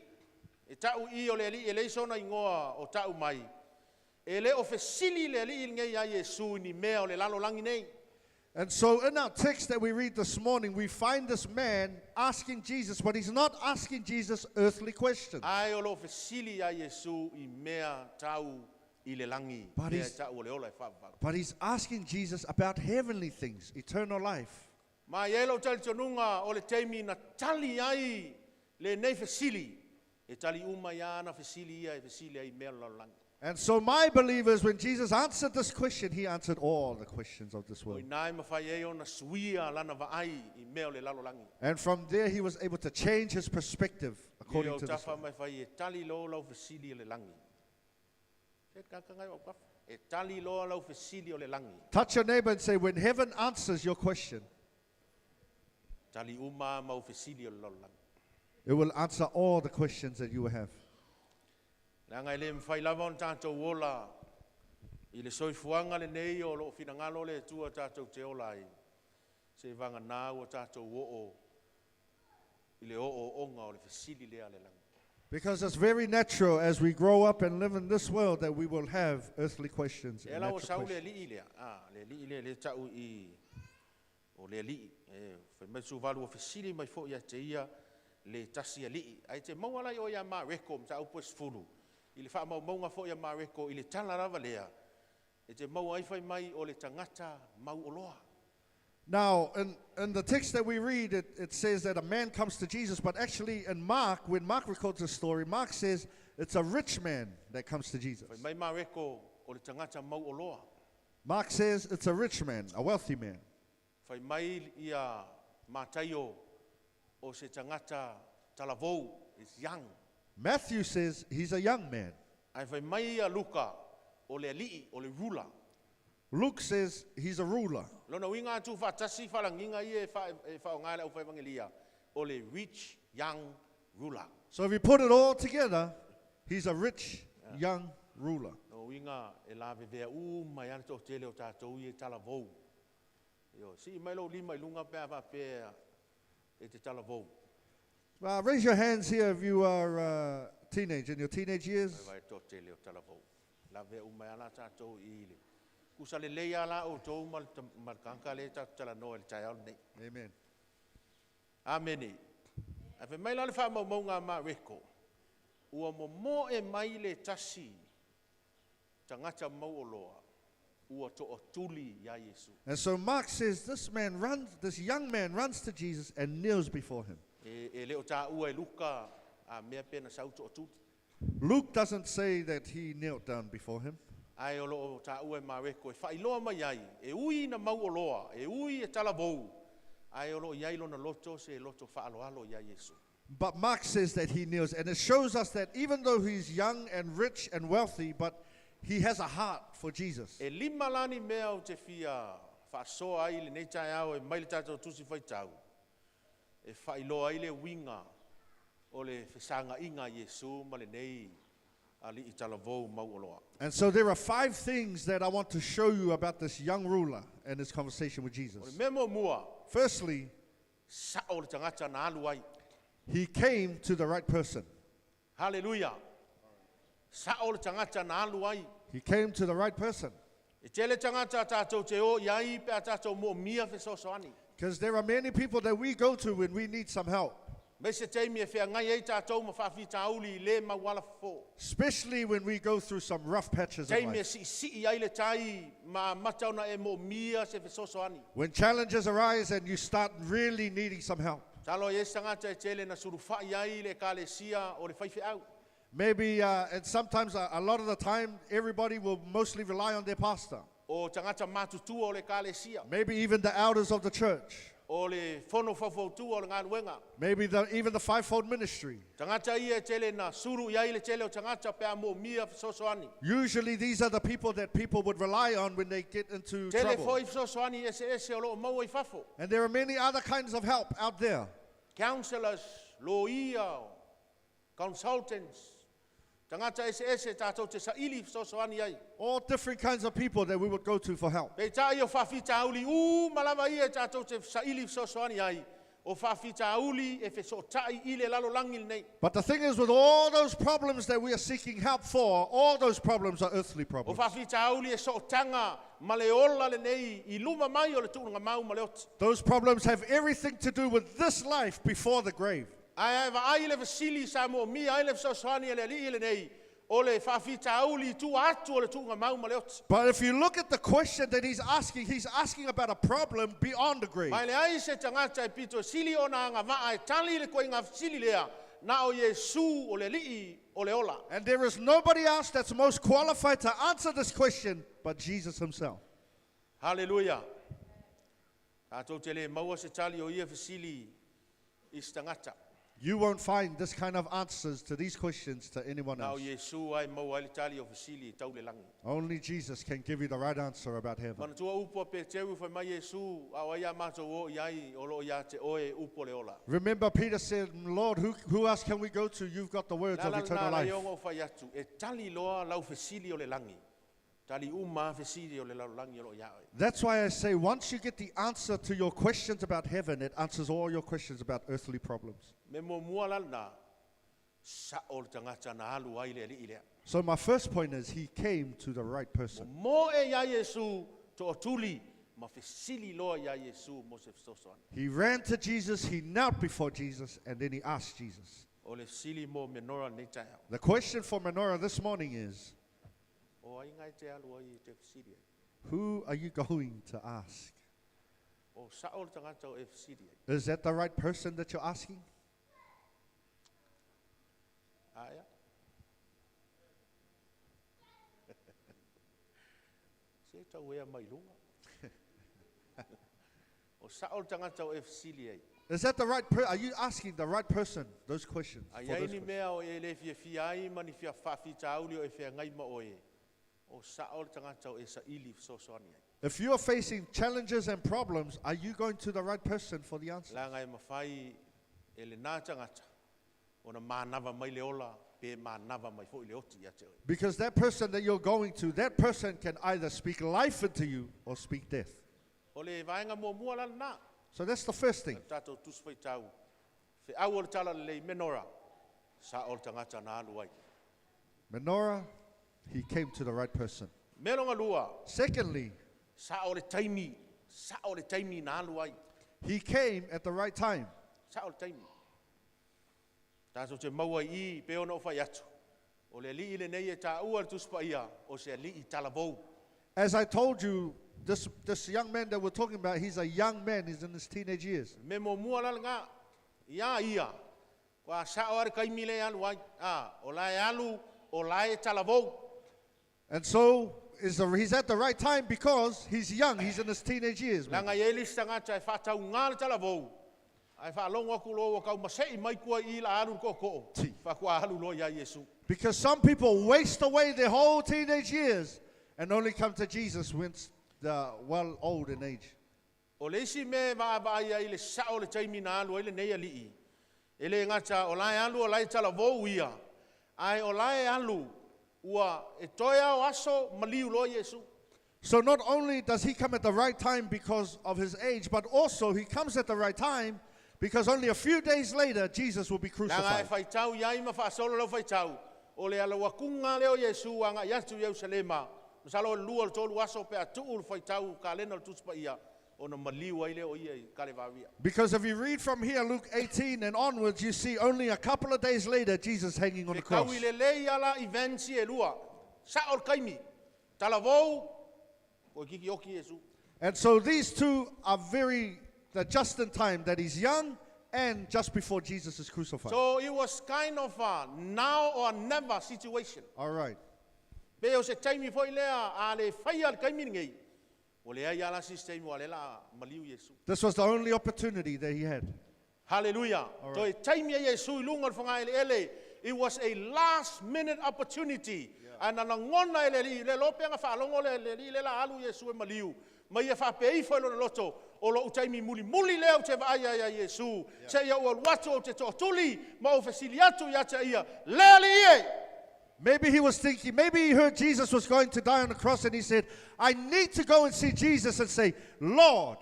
E tau I o le ali, e leisona ingoa o tau mai. E le o whesili le ali ngei ai Yesu ni mea o le lalolangi nei. And so in our text that we read this morning, we find this man asking Jesus, but he's not asking Jesus earthly questions. Ai o lo whesili ai Yesu I mea tau I le langi. But Mea he's- tau o le ola e whawawha. But he's asking Jesus about heavenly things, eternal life. Ma ielo tali tonunga o le teimi na tali ai le nei whesili. E tali uma ia na whesili ia e whesili ai mea lalolangi. And so my believers, when Jesus answered this question, he answered all the questions of this O world. nai mawhai e o na suia lana vaai I mea o le lalolangi. And from there, he was able to change his perspective according According to this. tafa mai whai e tali lo lau whesili o le langi. E kakangai o kafa. E tali lo lau whesili o le langi. Touch your neighbor and say, when heaven answers your question, Tali uma mau whesili o le lalolangi. it will answer all the questions that you have. Nā ngai le mwhai lava on tātou ola. I le soifuanga le nei o lo finangalo le tua tātou te ola ai. Se vanga nā o tātou o. I le o onga o le whesili lea le langi. Because it's very natural as we grow up and live in this world that we will have earthly questions. E and la o natural sau le questions. li lea. Le li lea le tau I o le li. Whai mai su valu o whesili mai fo ia te ia le tasi a li. Ai te maualai o ia mā reko mta upo esfulu. I le wha mau maunga fo ia mā reko I le tala rava lea. E te mau ai whai mai o le tangata mau oloa. Now, in the text that we read, it says that a man comes to Jesus, but actually in Mark, when Mark records the story, Mark says it's a rich man that comes to Jesus. Whai mai mā reko o le tangata mau oloa. Mark says it's a rich man, a wealthy man. Whai mai ia mātaio o se tangata talavou is young. Matthew says he's a young man. Ai whai mai ia Luka o le alii o le rula. Luke says he's a ruler. Lona winga tu whatasi whalanginga I e whaongai au whaiwangelia o le rich young ruler. So if you put it all together, he's a rich young ruler. No winga e la vevea mai ana tō tele o tātou I e talavou. Yo, si mai lo lima I lunga pēa pēa e te talavou. Raise your hands here if you are teenage, in your teenage years. Vai tō tele o talavou. La vea mai ana tātou I le. Kusa le leia la o tō malkanka le tala no le tai au nei. Amen. Amen. A fe mai la le wha maunga ma reko. Ua mo e mai le tasi. Tangata mau o loa. Ua to o tuli ya Yesu. And so Mark says this young man runs to Jesus and kneels before him. E leo tā ua e luka a mea pena sau to o tuli. Luke doesn't say that he knelt down before him. Ai o loo tā ua e mareko e whailoa mai ai. E ui na mau o loa. E ui e tala vou. Ai o loo iai lo na loto se loto whaaloalo ya Yesu. But Mark says that he kneels, and it shows us that even though he's young and rich and wealthy, but he has a heart for Jesus. E lima lani mea o te fia whaasoa ai le nei tai au e mai le tātou tusi whaitau. E whailoa ai le winga o le whesanga inga Yesu ma le nei ali I tala vou mau o loa. And so there are 5 things that I want to show you about this young ruler and his conversation with O Jesus. le memo mua, Firstly, sa o le tangata na alu ai. he came to the right person. Hallelujah. Sa o le tangata na alu ai. He came to the right person. E tele tangata tātou te o iai pe a tātou mo mia whesosoani. Because there are many people that we go to when we need some help. Me se teimi e whea ngai ei tātou ma whawhi tauli le mawala fo. Especially when we go through some rough patches of Teimi e life. si ai le tai ma matauna e mo mia se whesosoani. When challenges arise and you start really needing some help. Talo e tangata e tele na suru whai ai le kalesia o le whaiwhi au. Maybe, and sometimes a lot of the time, everybody will mostly rely on their pastor. O tangata matutu o le kalesia. Maybe even the elders of the church. O le whono whawhautu o le ngā ruenga. Maybe even the fivefold ministry. Tangata ia e tele na suru iai le tele o tangata pe a mo mia whesosoani. Usually these are the people that people would rely on when they get into Tele trouble. foi whesosoani ese o lo mau I whafo. And there are many other kinds of help out there. Counselors, loia, consultants. Tangata ese tātou te saili whesosoani ai. All different kinds of people that we would go to for help. Pei tai o whawhi tauli, malama ia tātou te saili whesosoani ai. O whawhi tauli e wheso tai I le lalo langi nei. But the thing is, with all those problems that we are seeking help for, all those problems are earthly O problems. whawhi tauli e so tanga ma le ola le nei I luma mai o le tūnga mau ma le oti. Those problems have everything to do with this life before the grave. Ai ai le vasili sa mo mi ai le whesosoani e le li le nei. O le whawhi tauli tu atu o le tūnga mau ma le oti. But if you look at the question that he's asking about a problem beyond the grave. Mai le ai se tangata e pito sili o na anga maa e tali le koe ngā sili lea na o Yesu o le lii o le ola. And there is nobody else that's most qualified to answer this question but Jesus himself. Hallelujah. Tātou te le maua se tali o ia fasili I se tangata. You won't find this kind of answers to these questions to anyone Na o else. Yesu ai maua le tali o fasili tau le langi. Only Jesus can give you the right answer about heaven. Mana tua upo pe teu whai mai Yesu au ia mātou o iai o lo ia te oe upo le ola. Remember Peter said, Lord, who else can we go to? You've got the words of eternal life. Iongo whai atu. E tali loa lau fasili o le langi. Tali uma fasili o le lau langi o lo ia oe. That's why I say once you get the answer to your questions about heaven, it answers all your questions about earthly problems. Me mo mua lana sa o le tangata na alu ai le li lea. So my first point is he came to the right person. Mo e ia Yesu to o tuli ma fasili loa ia Yesu mo se fsosoani. He ran to Jesus, he knelt before Jesus, and then he asked Jesus. O le sili mo menora nei tai au. The question for Menorah this morning is, O ai ngai te alu ai te fasili ai. who are you going to ask? O sa o le tangata o e fasili ai. Is that the right person that you're asking? Aia. Se tau ea mai lunga. O sa o le tangata o e fasili ai. Is that the right person? Are you asking the right person those questions? for Ai those ai ni questions? mea o e le fia ai mani fia whawhi tauli o e fia ngai ma o e. O sa o le tangata o e sa ili fsosoani ai. If you're facing challenges and problems, are you going to the right person for the answer? La ngai mawhai e le nā tangata. O na mānawa mai le ola, pe mānawa mai fo I le oti ia te oe. Because that person that you're going to, that person can either speak life into you or speak death. O le vaenga mua lana nā. So that's the first thing. Tātou tuswai tau. Fe au o le tala le menora. Sa o le tangata nā alu ai. Menorah, he came to the right person. Melonga lua. Secondly, Sa o le taimi na alu ai. he came at the right time. Sa o le taimi. Taso te maua I pe ona o fai atu. O le li le nei e ta ua le tuspa ia o se li I talavou. As I told you, this young man that we're talking about, he's a young man. He's in his teenage years. Me mo mua lal nga. Ia. Kwa sa o ar kaimi le alu ai. O lai alu, o lai talavou. And so he's at the right time because he's young. He's in his teenage years. Man. Langa ye lista nga tai whatau ngā le talavou. Ai whaalonga ku lo o kau masei mai kua I la alu ko. Whakua alu lo ia Yesu. Because some people waste away their whole teenage years and only come to Jesus when they're well old in age. O le isi me va ia I le sao le taimi na alu ile nei ali. Ele ngata o lai alu o lai talavou ia. Ai o lai alu ua e toia o aso maliu lo Yesu. So not only does he come at the right time because of his age, but also he comes at the right time because only a few days later Jesus will be crucified. Nanga e whaitau iai ma whaasolo lau whaitau. O le ala wakunga leo Yesu anga yatu Yerusalema. Masalo lua tolu aso pe atu ul whaitau ka lena tuspa ia. Ona maliu ai leo ia I kalevavia. Because if you read from here, Luke 18 and onwards, you see only a couple of days later Jesus hanging on the cross. Kau I le lei ala ivensi e lua. Saol kaimi. Talavou. O kiki oki Yesu. And so these two are they're just in time that he's young and just before Jesus is crucified. So it was kind of a now or never situation. All right. Pe o se taimi foi lea a le whaia al kaimi ngei. O le ai ala sistemi wa le la maliu Yesu. This was the only opportunity that he had. Hallelujah. All To right. e taimi a Yesu I lunga al whangai ele. It was a last minute opportunity. And ana ngona ele le lope nga whaalongo le la alu Yesu e maliu. Mai e whapei foi lo loto. O lo utaimi muli leo te vaaya ya Yesu. Se ia ua watu o te tōtuli. Ma o fesiliatu ia te ia. Leali ie. Maybe he was thinking, maybe he heard Jesus was going to die on the cross and he said, I need to go and see Jesus and say, Lord,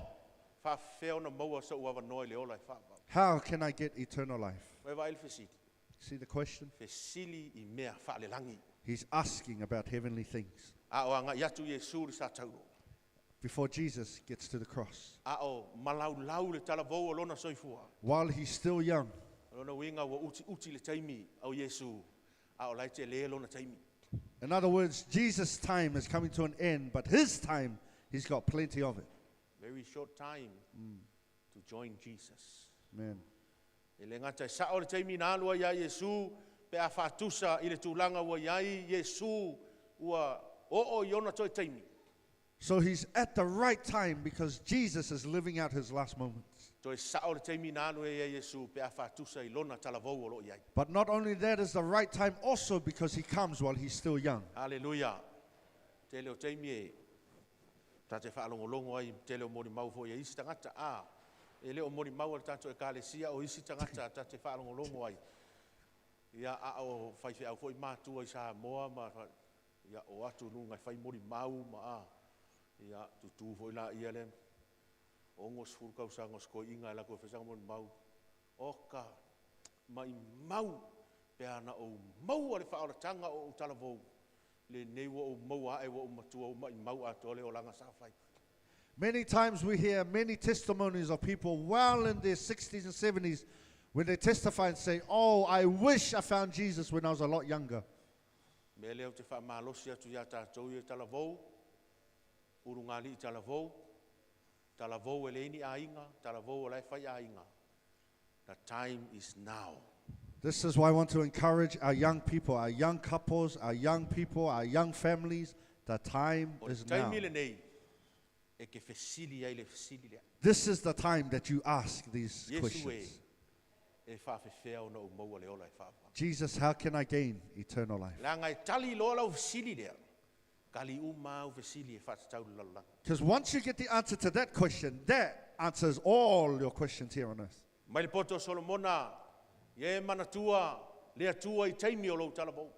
Whawheo na maua sa ua wanoi le ola I whaapa. how can I get eternal life? Wai vai fesili. See the question? Fesili I mea whaalelangi. He's asking about heavenly things A o anga iatu Yesu le sa tauro. before Jesus gets to the cross. A o malau le talavou o lona soifua. While he's still young, Lona winga wa uti le taimi au Yesu. A o lai te le lona taimi. in other words, Jesus' time is coming to an end, but his time, he's got plenty of it. Very short time to join Jesus. Man. E le ngata sa o le taimi na alua ia Yesu. Pe a whatusa I le tūlanga wa iai Yesu. Ua o iona toi taimi. So he's at the right time because Jesus is living out his last moments. Toi sa o le taimi na alua ia Yesu. Pe a whatusa I lona talavou o lo iai. But not only that is the right time also because he comes while he's still young. Hallelujah. Te leo taimi e. Ta te whaalongolongo ai. Te leo mori mau fo ia isi tangata. E leo mori mau al tato e kālesia o isi tangata. Ta te whaalongolongo ai. Ia a o whaiwhi au fo I mātua I sa moa ma. Ia o atu nunga whai mori mau ma a. Ia tutu fo I la ia le. Ongos furkau sa ngos ko inga la ko whesanga mori mau. Oka. Mai mau. Pe ana o mau ale whaora tanga o talavou. Le nei wa o mau a e wa o matua o mai mau a tole o langa sa whai. Many times we hear many testimonies of people well in their 60s and 70s when they testify and say, oh, I wish I found Jesus when I was a lot younger. Me leo te whaamalosi atu ia tātou I talavou. Urungali I talavou. Talavou e leini a inga. Talavou o lai whai a inga. The time is now. This is why I want to encourage our young people, our young couples, our young people, our young families. The time O is te now. taimi le nei. E ke fesili ai le fesili lea. This is the time that you ask these Yesu e. questions. E whawhewhea o na o maua le ola e whawha. Jesus, how can I gain eternal life? Langa e tali loa lau fesili lea. Kali umau fesili e whatatau lalanga. Because once you get the answer to that question, that answers all your questions here on earth. Mai le poto Solomona. Ye manatua. Lea tua I taimi o lo talavou.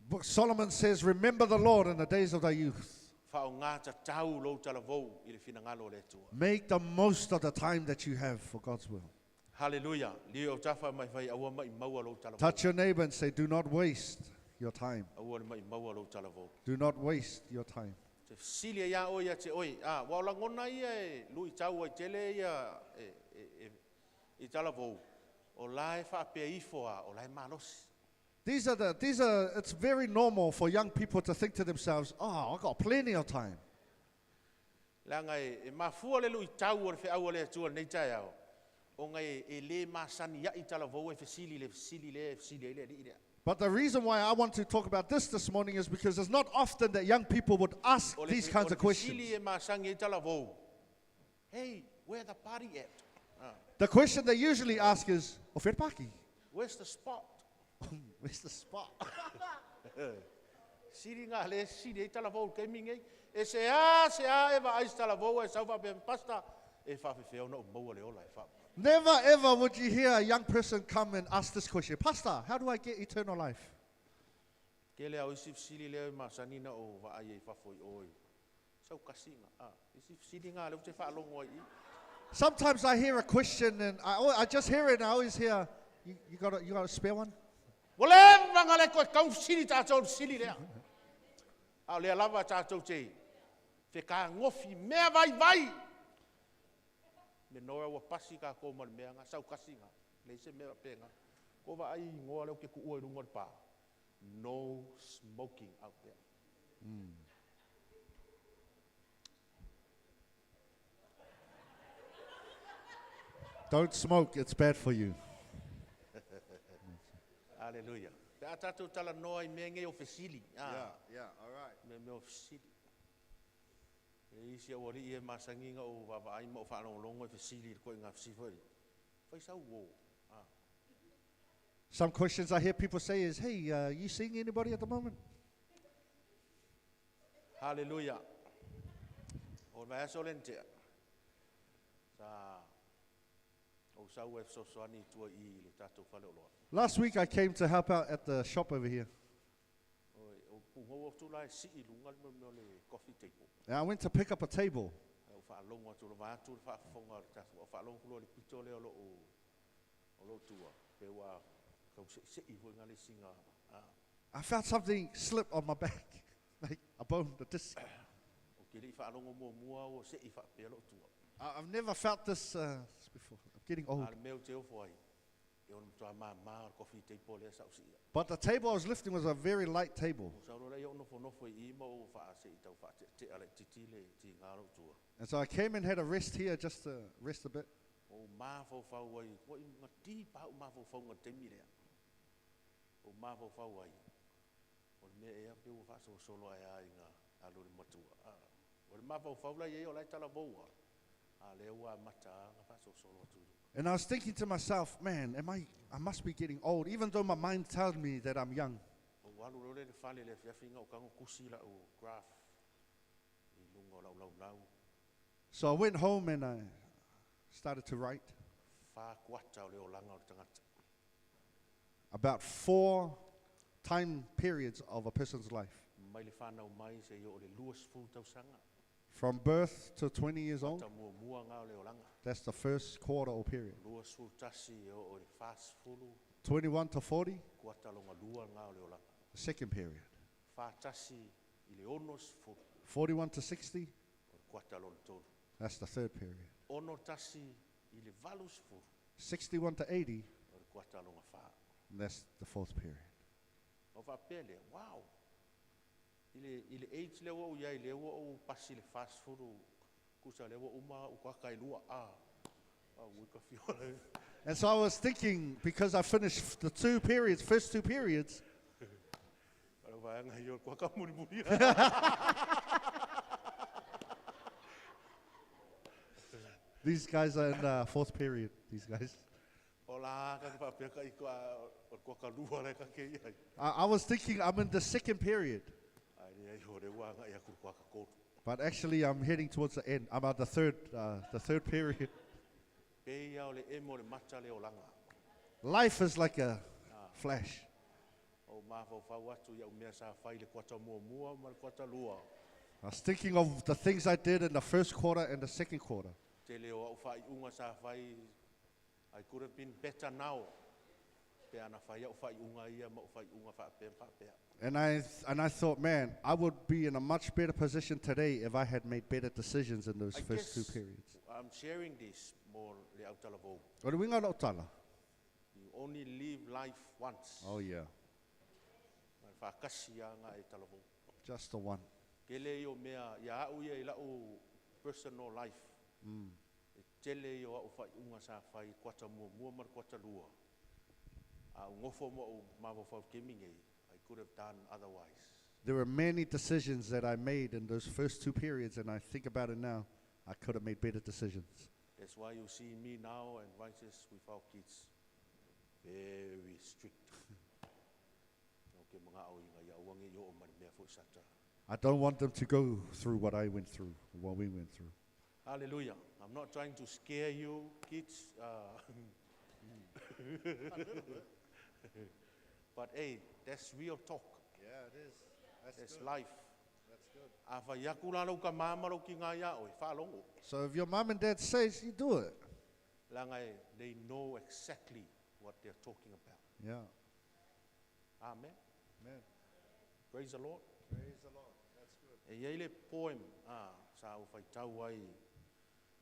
Book Solomon says, remember the Lord in the days of thy youth. Whao ngata tau lo talavou I le finangalo le tua. Make the most of the time that you have for God's will. Hallelujah. Leo tafa mai whai awa mai maua lo talavou. Touch your neighbor and say, do not waste your time. Au le mai mau lo talavou. Do not waste your time. Te sili ia o ia te oi. Wa la ngona ia e lui tau ai tele ia e talavou. O lai fa pe ifo a o lai malos. It's very normal for young people to think to themselves, oh, I've got plenty of time. Langa e mafua le lui tau o le fe au le tua nei tai au. O ngai e le masani ia I talavou e fesili le le. But the reason why I want to talk about this morning is because it's not often that young people would ask these kinds of questions. Hey, where the party at? The question they usually ask is, Where's the spot? Where's the spot? Siri ngā le siri e talavou ke mingi. E se a eva ais talavou e saufa pe pasta e whawhewheo na umaua le ola e wha. Never ever would you hear a young person come and ask this question, Pastor, how do I get eternal life? Ke lea o isi siri leo I masanina o wa ai e whafoi oi. Sau kasinga. Isi siri ngā leo te whaalongo I. Sometimes I hear a question and I just hear it and I always hear, you got a spare one? Wale wanga le koe kau siri tātou siri lea. Au lea lava tātou te. Te ka ngofi mea vai. Me noa wa pasi ka ko mal mea nga sau kasinga. Le se mea penga. Ko wa ai ngoa leo ke ku oi runga pa. No smoking out there. Don't smoke, it's bad for you. Hallelujah. Te tātou tala noa I mea nge o fesili. Yeah, all right. Me o fesili. E isi awari I e masanginga o wawa ai mo whaanongongo e fesili koe ngā fesifori. Whai sau wo. Some questions I hear people say is, hey, you seeing anybody at the moment? Hallelujah. O mai aso lentea. Sa o sau e sosoani tua I le tātou whale oloa. Last week I came to help out at the shop over here. O pungo o tula e si I lunga le coffee table. And I went to pick up a table. O whaalongo atu le vātu le whaafonga le tātou. O whaalongo kulo le pito leo o lo tua. Pe wa kau se I hui ngā le singa. I felt something slip on my back, like a bone, the disc. O kiri I whaalongo mua o se I whaapea lo tua. I've never felt this before. I'm getting old. Ale meo te ofo ai. E on tua mā coffee table le sa usia. But the table I was lifting was a very light table. O sa ro le ono nofo I mo o wha se I tau wha te ale titi le ti ngā lo tua. And so I came and had a rest here just to rest a bit. O māwhau whau ai. Ko I ngā tī pāu māwhau whau ngā temi rea. O māwhau whau ai. O le mea ea peo wha so solo ai ai ngā alo le matua. O le māwhau whau lai e o lai tala voua. A le ua mata ngā wha so solo atu. And I was thinking to myself, man, I must be getting old, even though my mind tells me that I'm young. O walu role le whale le whiawhinga o kango kusi la o graph. I lunga o lau. So I went home and I started to write Wha kuata o leo langa o tangata. about 4 time periods of a person's life. Mai le whanau mai se i o le luas fu tau sanga. From birth to 20 years old, Ta mua ngā o leo langa. that's the first quarter or period. Luas fu tasi o le fast fulu. 21 to 40, Kuata longa lua ngā o leo langa. the second period. Wha tasi I le onos fulu. 41 to 60, O le kuata lona tolu. that's the third period. Ono tasi I le valus fulu. 61 to 80, O le kuata longa wha. and that's the fourth period. O wha pele, wow. I le age leo o iai leo o pasi le fast fulu. Kusa leo uma o kakai lua. Wika fiola. And so I was thinking, because I finished the first two periods, Para vanga I o kaka muri muri. these guys are in the fourth period, these guys. Ola ka pa pe ka I o kaka lua le ka ke ai. I was thinking I'm in the second period, Ai ho re wanga I ku kaka ko. but actually I'm heading towards the end. I'm at the third period. Pe ia o le emo le mata le o langa. Life is like a flash. O mafo fa watu ia umea sa fai le kwata mua ma le kwata lua. I was thinking of the things I did in the first quarter and the second quarter. Te leo au fai unga sa fai I could have been better now. pe ana fai o fai unga ia mo fai unga fa pe. And I thought, man, I would be in a much better position today if I had made better decisions in those I first two guess periods. I'm sharing this more le au talavo. Ora winga no tala. You only live life once. Oh yeah, Fa kasia nga e talavo. just the one. Kele yo mea ya au ia ila o personal life. E tele yo au fai unga sa fai kwata mua mar kwata lua. A ngofo mo o mavo fa keminge. I could have done otherwise. There were many decisions that I made in those first two periods, and I think about it now, I could have made better decisions. That's why you see me now and vices with our kids. Very strict. Okay, mga au inga ya wangi yo o mani mea fo sata. I don't want them to go through what I went through, what we went through. Hallelujah. I'm not trying to scare you, kids. But hey, that's real talk. Yeah, it is. That's life. That's good. Afa yakula lo ka mama lo ki nga ya o fa longo. So if your mom and dad says, you do it. Langai, they know exactly what they're talking about. Yeah. Amen. Amen. Praise the Lord. Praise the Lord. That's good. E yele poem sa o fai tau ai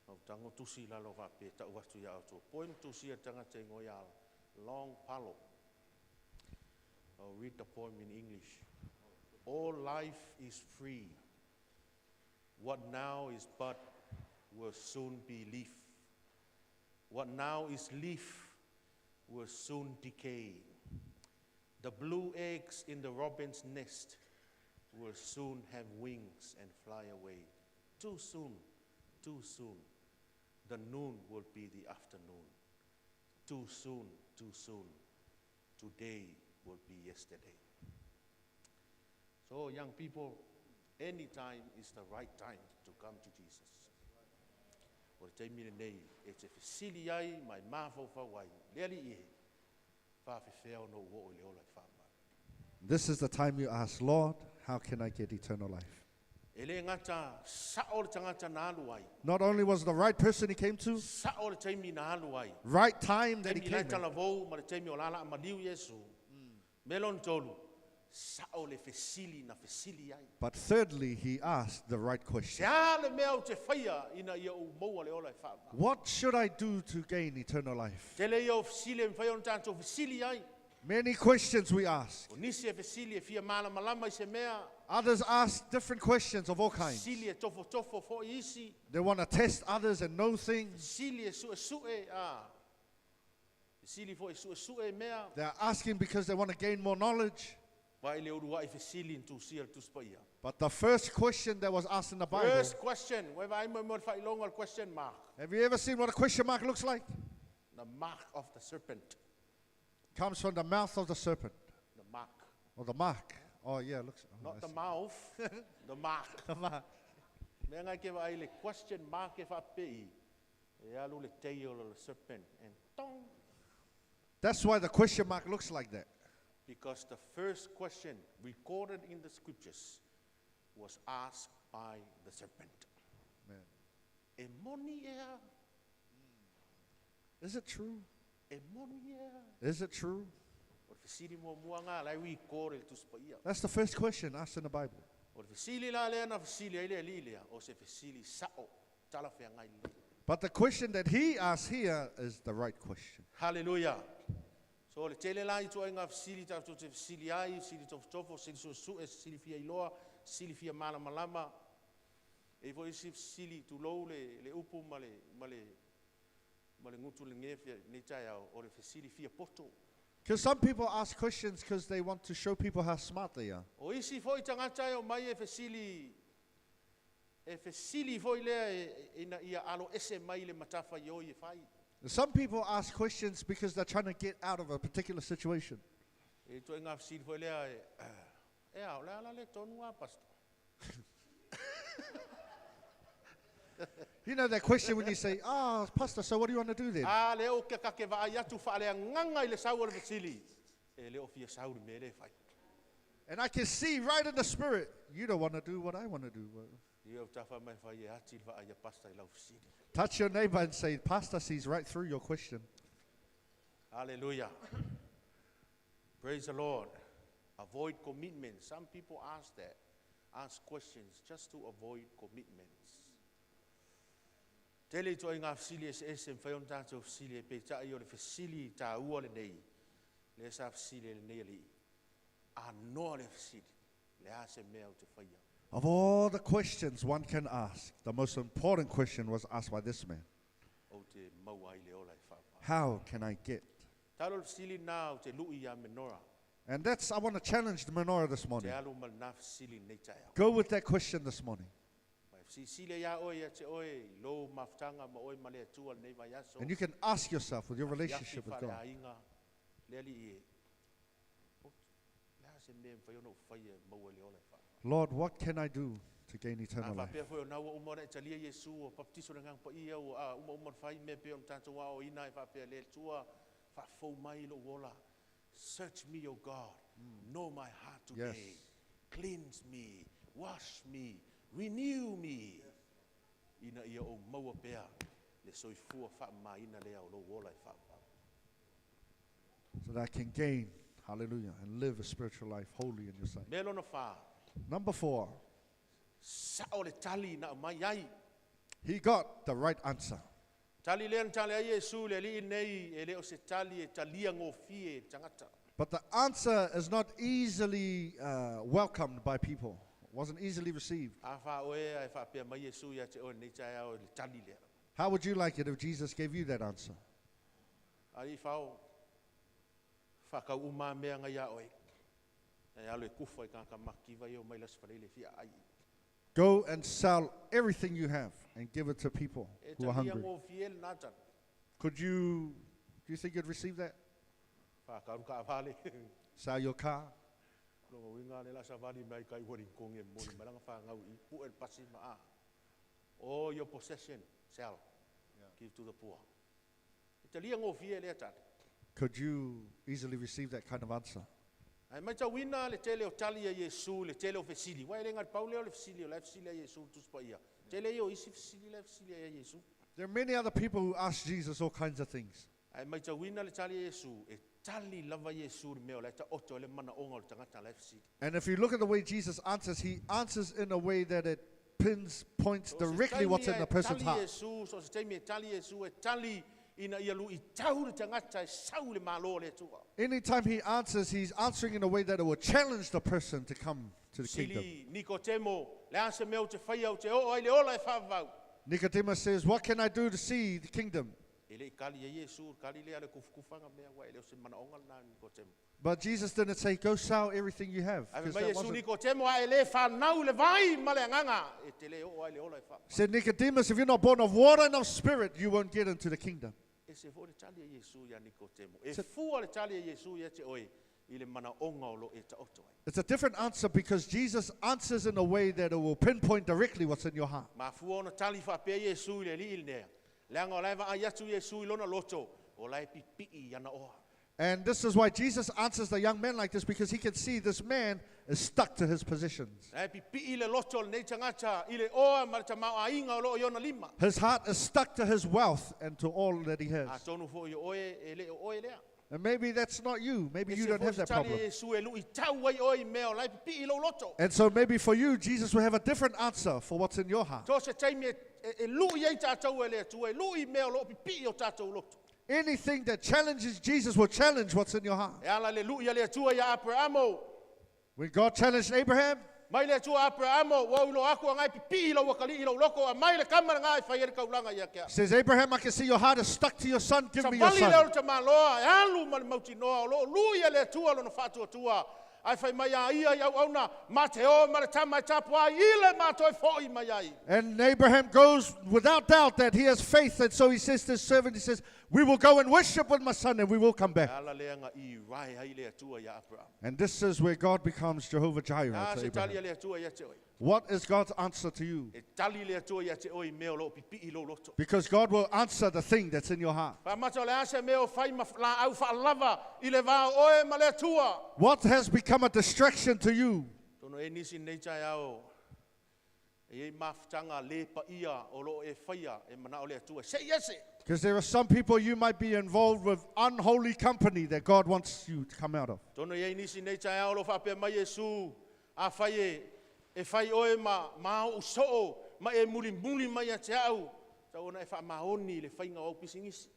o tango tusi la lo va pe tau watu ya o poem tusi a tanga te ngo ya long palo. I'll read the poem in English. All life is free. What now is but will soon be leaf. What now is leaf will soon decay. The blue eggs in the robin's nest will soon have wings and fly away. Too soon, too soon. The noon will be the afternoon. Too soon, too soon. Today will be yesterday. So young people, any time is the right time to come to Jesus. O te taimine nei, e te whisili ai, mai mafo whawai, leali ihe, whawhiwheo no wo o leo lai whama. This is the time you ask, Lord, how can I get eternal life? E le ngata, sa o le tangata na alu ai, Not only was the right person he came to, sa o le taimi na alu ai, right time that he taimi lai came in, talavou, ma le taimi o lala ma liu Yesu, melon tolu, sa o le whisili na whisili ai. but thirdly, he asked the right question. Se le mea o te whaia ina ia o maua le o lai whama. What should I do to gain eternal life? Te le o whisili e whaia o tātou whisili ai. Many questions we ask. O nisi e whisili e fia mana malama I se mea, Others ask different questions of all kinds. whisili e tofo tofo fo isi, They want to test others and know things. whisili e sue, whisili fo e sue mea, They're asking because they want to gain more knowledge. wa ile urua I whisili in tu sia tu spaia. But the first question that was asked in the Bible, First question, whether I'm a more long question mark, have you ever seen what a question mark looks like? the mark of the serpent, Comes from the mouth of the serpent. the mark, Or the mark. Oh, yeah, looks. Oh, not I the see. mouth, the mark. The mark. Mea ngai ke wa ile question mark e whapei, e alu le tail o le serpent, and tong. That's why the question mark looks like that. Because the first question recorded in the scriptures was asked by the serpent. Man. E moni ea, Is it true? e moni ea. Is it true? O te whisiri mua mua ngā lai wi kore le tuspaia. That's the first question asked in the Bible. O te whisiri la lea na whisiri ai lea li lea, o se whisiri sao, tala whea ngai li. But the question that he asked here is the right question. Hallelujah. So le tele lai tu ai ngā whisiri tatu te whisiri ai, whisiri tofu tofu, whisiri su e whisiri fia iloa, whisiri fia malama lama. E vo isi whisiri tu lou le upu ma le ngutu le ngefia ne tai au, o le whisiri fia poto. Because some people ask questions because they want to show people how smart they are. O isi foi tangata o mai e whisiri foi lea ina ia alo ese mai le matafa i o i fai. Some people ask questions because they're trying to get out of a particular situation. E tu ngā whisiri foi lea e au lea la le tonu a pastor. You know that question when you say, Pastor, so what do you want to do then? A leo ke kake wa ai atu fa le nganga i le sau o le whisiri. E leo fia sau me le fai. And I can see right in the spirit, you don't want to do what I want to do. I au tafa mai fai e ati wa ai pastor i lau whisiri. Touch your neighbor and say, Pastor sees right through your question. Hallelujah. Praise the Lord. Avoid commitments. Some people ask questions just to avoid commitments. Tele to inga fsili es fayon tato fsili pe ta yo le fsili ta ua le nei. Le sa fsili le nei li. No le fsili. Le ase mea o te faya. Of all the questions one can ask, the most important question was asked by this man. O te maua i le ola I whapa. How can I get? Talo fsili na o te lui ya menora. And I want to challenge the menorah this morning. Te alu mal na fsili nei tai au. Go with that question this morning. And you can ask yourself with your relationship with God, Lord, what can I do to gain eternal life? Search me, O God. Know my heart today. Yes. Cleanse me. Wash me. Renew me. Ina ia o maua pea. Le soifua wha maina lea o lo wola I wha. So that I can gain, hallelujah, and live a spiritual life holy in your sight. Melo na wha. Number 4, Sa o le tali na mai ai. he got the right answer. Tali lea tali ai Yesu le li nei e le o se tali e talia ngofie e tangata. But the answer is not easily welcomed by people. It wasn't easily received. A wha oe ai wha pea mai Yesu ia te o nei tai au le tali lea. How would you like it if Jesus gave you that answer? Ai whao. Whakau uma mea ngai a oe. E alo e kufa I ka makiwa I o mai las whareile fia ai. Go and sell everything you have and give it to people who are hungry. Do you think you'd receive that? Sell your car? All your possession, sell. Give to the poor. Could you easily receive that kind of answer? Ai mai tau ina le tele o tali a Yesu, le tele o fesili. Wai le ngat paule o le fesili, o le fesili a Yesu tuspa ia. Tele o isi fesili, le fesili a Yesu. There are many other people who ask Jesus all kinds of things. Ai mai tau ina le tali a Yesu, e tali lava Yesu le meo, le ta oto le mana onga o tangata le fesili. And if you look at the way Jesus answers, he answers in a way that it points directly what's in the person's heart. So se taimi e tali Yesu, e tali ina ia lu I tau le tangata e sau le malo le tua. Anytime he answers, he's answering in a way that it will challenge the person to come to the kingdom. Sili Nicotemo, le ase meo te whaia o te o ai le ola e whavau. Nicodemus says, what can I do to see the kingdom? But Jesus didn't say, go sell everything you have. 'Cause that wasn't- said, Nicodemus, if you're not born of water and of spirit, you won't get into the kingdom. It's a different answer because Jesus answers in a way that it will pinpoint directly what's in your heart. And this is why Jesus answers the young man like this, because he can see this man is stuck to his positions. His heart is stuck to his wealth and to all that he has. And maybe that's not you. Maybe you don't have that problem. And so maybe for you, Jesus will have a different answer for what's in your heart. Anything that challenges Jesus will challenge what's in your heart. When God challenged Abraham, says, Abraham, I can see your heart is stuck to your son. Give me your son. And Abraham goes without doubt that he has faith, and so he says to his servant, he says, we will go and worship with my son and we will come back. And this is where God becomes Jehovah Jireh to Abraham. What is God's answer to you? Because God will answer the thing that's in your heart. What has become a distraction to you? Because there are some people you might be involved with unholy company that God wants you to come out of. Tono ye nisi nei tai ao lo whapea mai Yesu, a whai e whai oe ma usoo, ma e muli mai a te au, ta ona e wha mahoni le whainga au pisingisi.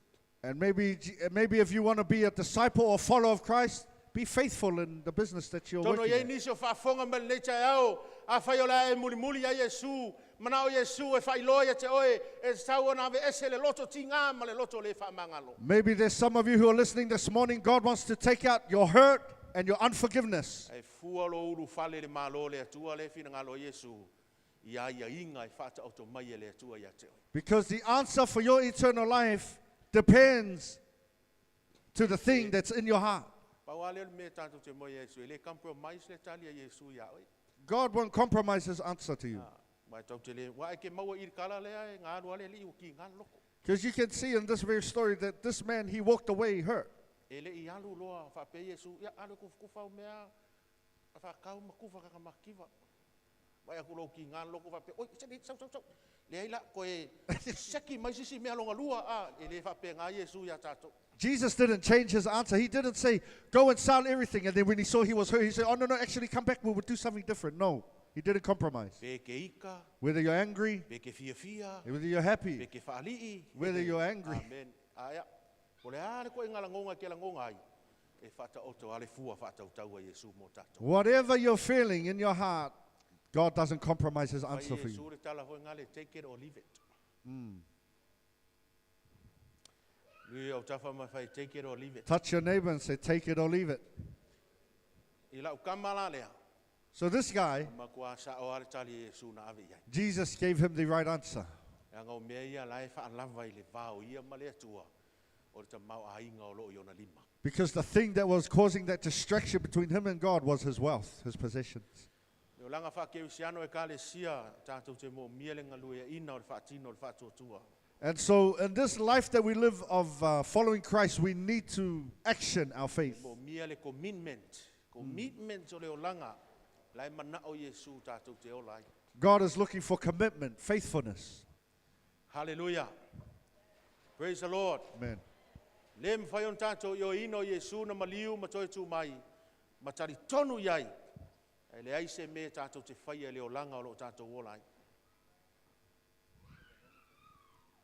And maybe if you want to be a disciple or follower of Christ, be faithful in the business that you're Tono working ye in. nisi o whaafonga mai nei tai au, a whai o la e muli a Yesu, mana o Yesu e whai loia te oe, e tau ona ave ese le loto tinga ma le loto le whaamangalo. Maybe there's some of you who are listening this morning. God wants to take out your hurt and your unforgiveness. E fua lo uru whale le malo le atua le whina ngalo Yesu, ia inga e whata auto mai e le atua ia te oe. Because the answer for your eternal life depends to the thing that's in your heart. Pawale me tātou te moe Yesu, e le compromise le tali a Yesu ia oe. God won't compromise his answer to you. Mai tau te le, wa e ke maua ir kala lea e ngā rua le li uki ngā loko. Because you can see in this very story that this man, he walked away hurt. E le I alu loa whape Yesu, ia alu kufa o mea, a whakau makufa kaka makiwa. Mai aku lau ki ngā loko whape, oi, sani, sau. Le aila, koe seki mai sisi mea longa lua, e le whape ngā Yesu ia tātou. Jesus didn't change his answer. He didn't say, go and sell everything. And then when he saw he was hurt, he said, oh, no, actually come back. We will do something different. No, he didn't compromise. Pe ke ika, Whether you're angry, pe ke fia, whether you're happy, pe ke whaali'i. whether you're angry. Amen. Aia, o le ane koe ngala ngonga ke la ngonga ai, e whata oto ale fua whata utaua Yesu mo tātou. Whatever you're feeling in your heart, God doesn't compromise his answer for you. Yesu le tala hoi ngale, take it or leave it. Lui au tafa mai whai, take it or leave it. Touch your neighbor and say, take it or leave it. I lau kamala lea, So this guy, ma kua sa o ale tali Yesu na ave iai. Jesus gave him the right answer. E anga o mea ia lai whaalava I le vāo ia ma le atua, o le tamau a inga o loo i ona lima. Because the thing that was causing that distraction between him and God was his wealth, his possessions. Le o langa whakeu siano e ka le sia, tātou te mo mia le ngalue ina o le whaatino o le whaatuatua. And so in this life that we live of following Christ, we need to action our faith. Mo mia le commitment o le o langa, lai mana o Yesu tātou te olai. God is looking for commitment, faithfulness. Hallelujah. Praise the Lord. Amen. Le mwhai on tātou i o ino Yesu na maliu ma toi tū mai, ma tari tonu iai. E le aise me tātou te whai e le o langa o lo tātou olai.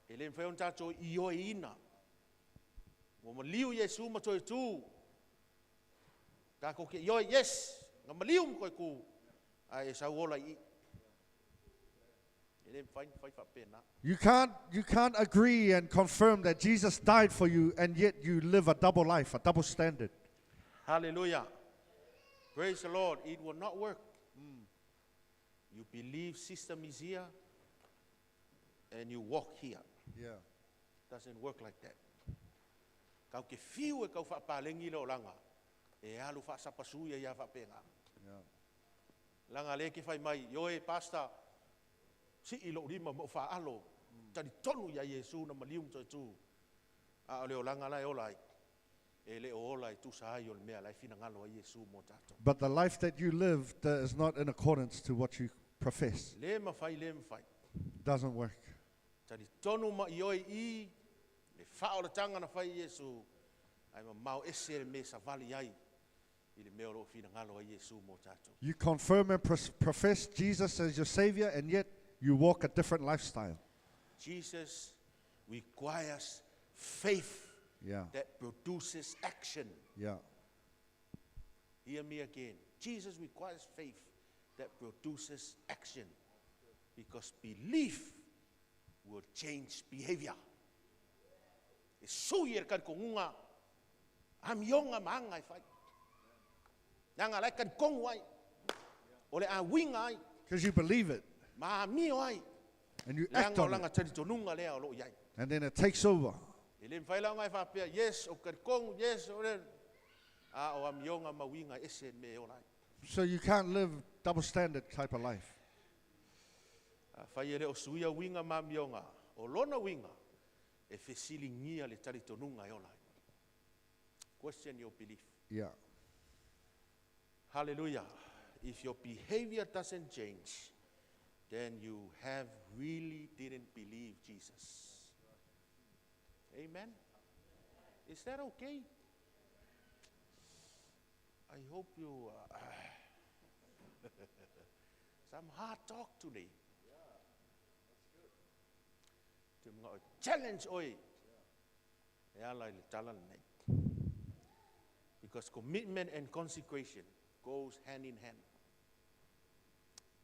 E le mwhai on tātou i o ina. Mo maliu Yesu ma toi tū. Tā koke i o yes, nga maliu mo koe ku. A e sau olai i. E le mwhai whapena. You can't agree and confirm that Jesus died for you and yet you live a double life, a double standard. Hallelujah. Praise the Lord. It will not work. You believe system is here and you walk here. Yeah. Doesn't work like that. Kau ke fiu e kau whaapalengi lo langa. E alu whaasapasuia ia whapenga. Yeah. Langa le ke whai mai. Yoe pasta. Si ilo rima mo whaalo. Tani tonu ia Yesu na malium toi tu. A leo langa lai olai. E le o olai tu sahai o le mea lai fina ngalo a Yesu mo tato. But the life that you live is not in accordance to what you profess. Le mawhai, le mawhai. Doesn't work. Tani tonu ma ioi I. Le whao le tanga na whai Yesu. Ai ma mau ese le me sa vali ai. I le mea ro fina ngalo a Yesu mo tato. You confirm and profess Jesus as your Savior and yet you walk a different lifestyle. Jesus requires faith Yeah. that produces action. Yeah. Hear me again. Jesus requires faith that produces action. Because belief will change behavior. E suyer kan kongunga. Am yonga manga I fight. Nanga lai kan kongwai. Ole a winga ai. Because you believe it Ma mi ai. and you act Langa on langa it. tari tonunga lea o lo yai. And then it takes over. Ele mfaila ngai fa pia yes o kan kong yes o le. A o am yonga ma winga ese me o lai. So you can't live double standard type of life. Fai ele o suia winga ma mionga. O lona winga. E fesili ngia le tari tonunga e o lai. Question your belief. Yeah. Hallelujah. If your behavior doesn't change, then you have really didn't believe Jesus. Amen. Is that okay? I hope you some hard talk today. Challenge oi. Because commitment and consecration goes hand in hand.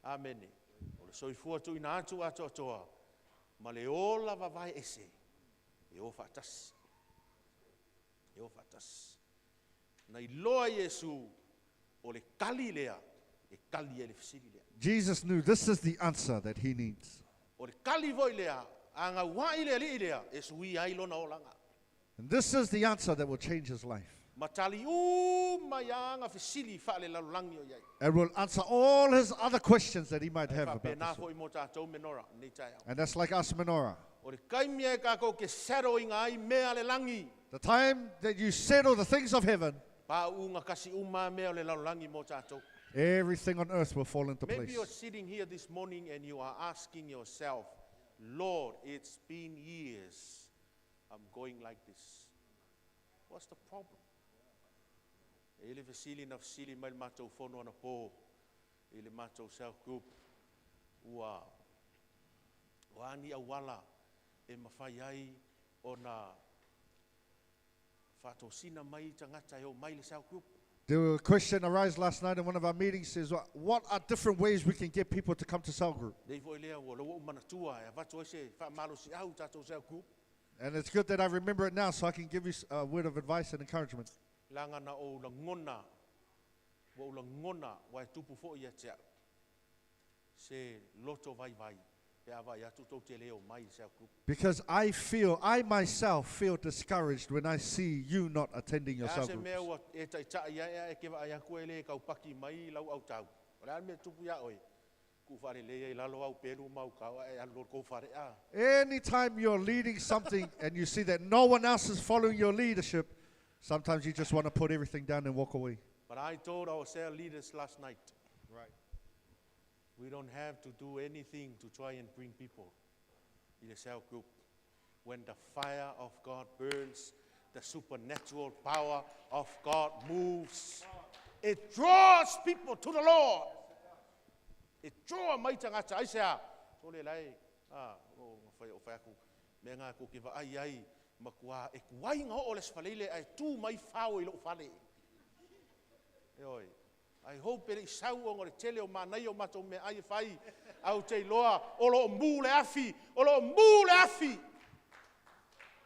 Amen. So if you to ina atu atoa, maleola vavai ese. Eo fatas. Na iloa Yesu o le kali lea, e kali e le fisili lea. Jesus knew this is the answer that he needs. O le kali voi lea, anga wai lea li lea, e sui ai lona o langa. And this is the answer that will change his life. Matali mayanga fisili fa le lalulangi o iai. And will answer all his other questions that he might have about Pena this. fo I mo tātou menora, nei tai au. And that's like us, menorah. O le kaimia e kako ke sero inga ai mea le langi. The time that you settle the things of heaven, Pa unga kasi mea o le lalulangi mo tātou. everything on earth will fall into Maybe place. you're sitting here this morning and you are asking yourself, Lord, it's been years I'm going like this. What's the problem? Ele vesili na vesili mai matou fono ana po. Ele matou self group. Ua ani awala e mawhai ai o na whatosina mai tangata o mai le self group. The question arose last night in one of our meetings says, what are different ways we can get people to come to cell group? Nei foi lea ua lo manatua e vato ese whamalosi au tatou self group. And it's good that I remember it now so I can give you a word of advice and encouragement. Langa na o la ngona. Wa o la ngona wa e tupu fo ia tea. Se loto vai vai. Pe ava ia tutou te leo mai self group. Because I myself feel discouraged when I see you not attending your cell Se groups. mea ua e tai ia e ke va ia koe le kau paki mai lau au tau. Ora me tupu ia oi. Ku fare le lalo au pelu mau kau e alo ko fare a. Anytime you're leading something and you see that no one else is following your leadership, sometimes you just want to put everything down and walk away. But I told our cell leaders last night, Right. we don't have to do anything to try and bring people in a cell group. When the fire of God burns, the supernatural power of God moves. It draws people to the Lord. It draws mai tangata ai sea. So le lai, o fai aku, me ngā ko ke va ai, makua e kuai ngā o les falele ai tū mai whao I lo fale. Oi. I hope it is sau o ngore tele o manai o mato me ai whai au te loa o lo mūle afi, o lo mūle afi.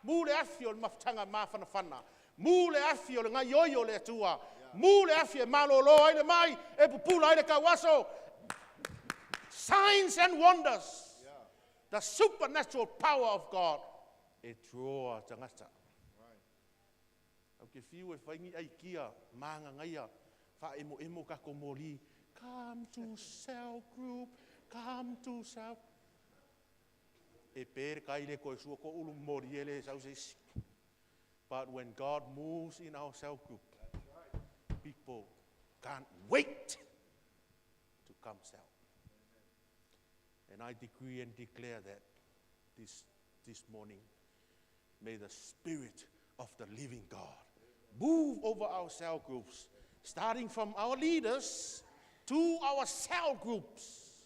Mūle afi o le maftanga mawhana whana. Mūle afi o le ngai oi o le atua. Mūle afi e malolo ai le mai, e pupula ai le kawaso. Signs and wonders. The supernatural power of God. E draw tangata. Au ke fiu e whaingi ai kia, maanga ngaia, wha emo kako mori. Come to cell group, come to cell. E pere kai le koe sua ko ulu mori ele sau se. But when God moves in our cell group, people can't wait to come cell. And I decree and declare that this morning, may the Spirit of the living God move over our cell groups, starting from our leaders to our cell groups.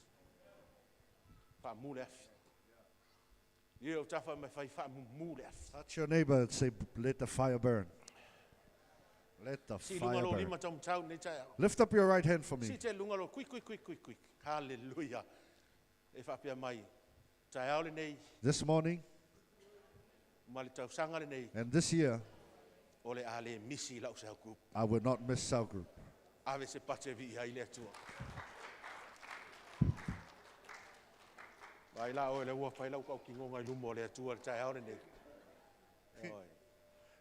Touch your neighbor and say, let the fire burn. Let the fire burn. Lift up your right hand for me. Quick. Hallelujah. This morning and this year, I will not miss cell group.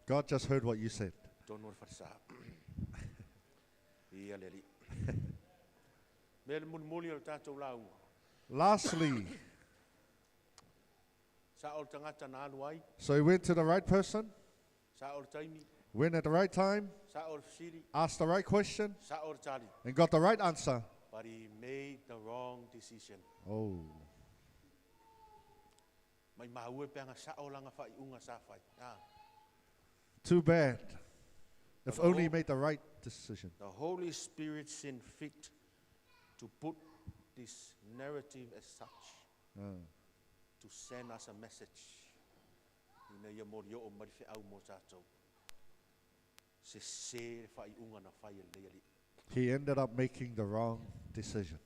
God just heard what you said. Lastly, so he went to the right person, went at the right time, asked the right question, and got the right answer. But he made the wrong decision. Oh. Mai maue peanga sa o langa whai unga sa whai. Too bad. If Hello? only he made the right decision. The Holy Spirit seen fit to put this narrative as such, to send us a message. Ina ia mori o mari whi au mo tātou. Se whai unga na whai e leali. He ended up making the wrong decision.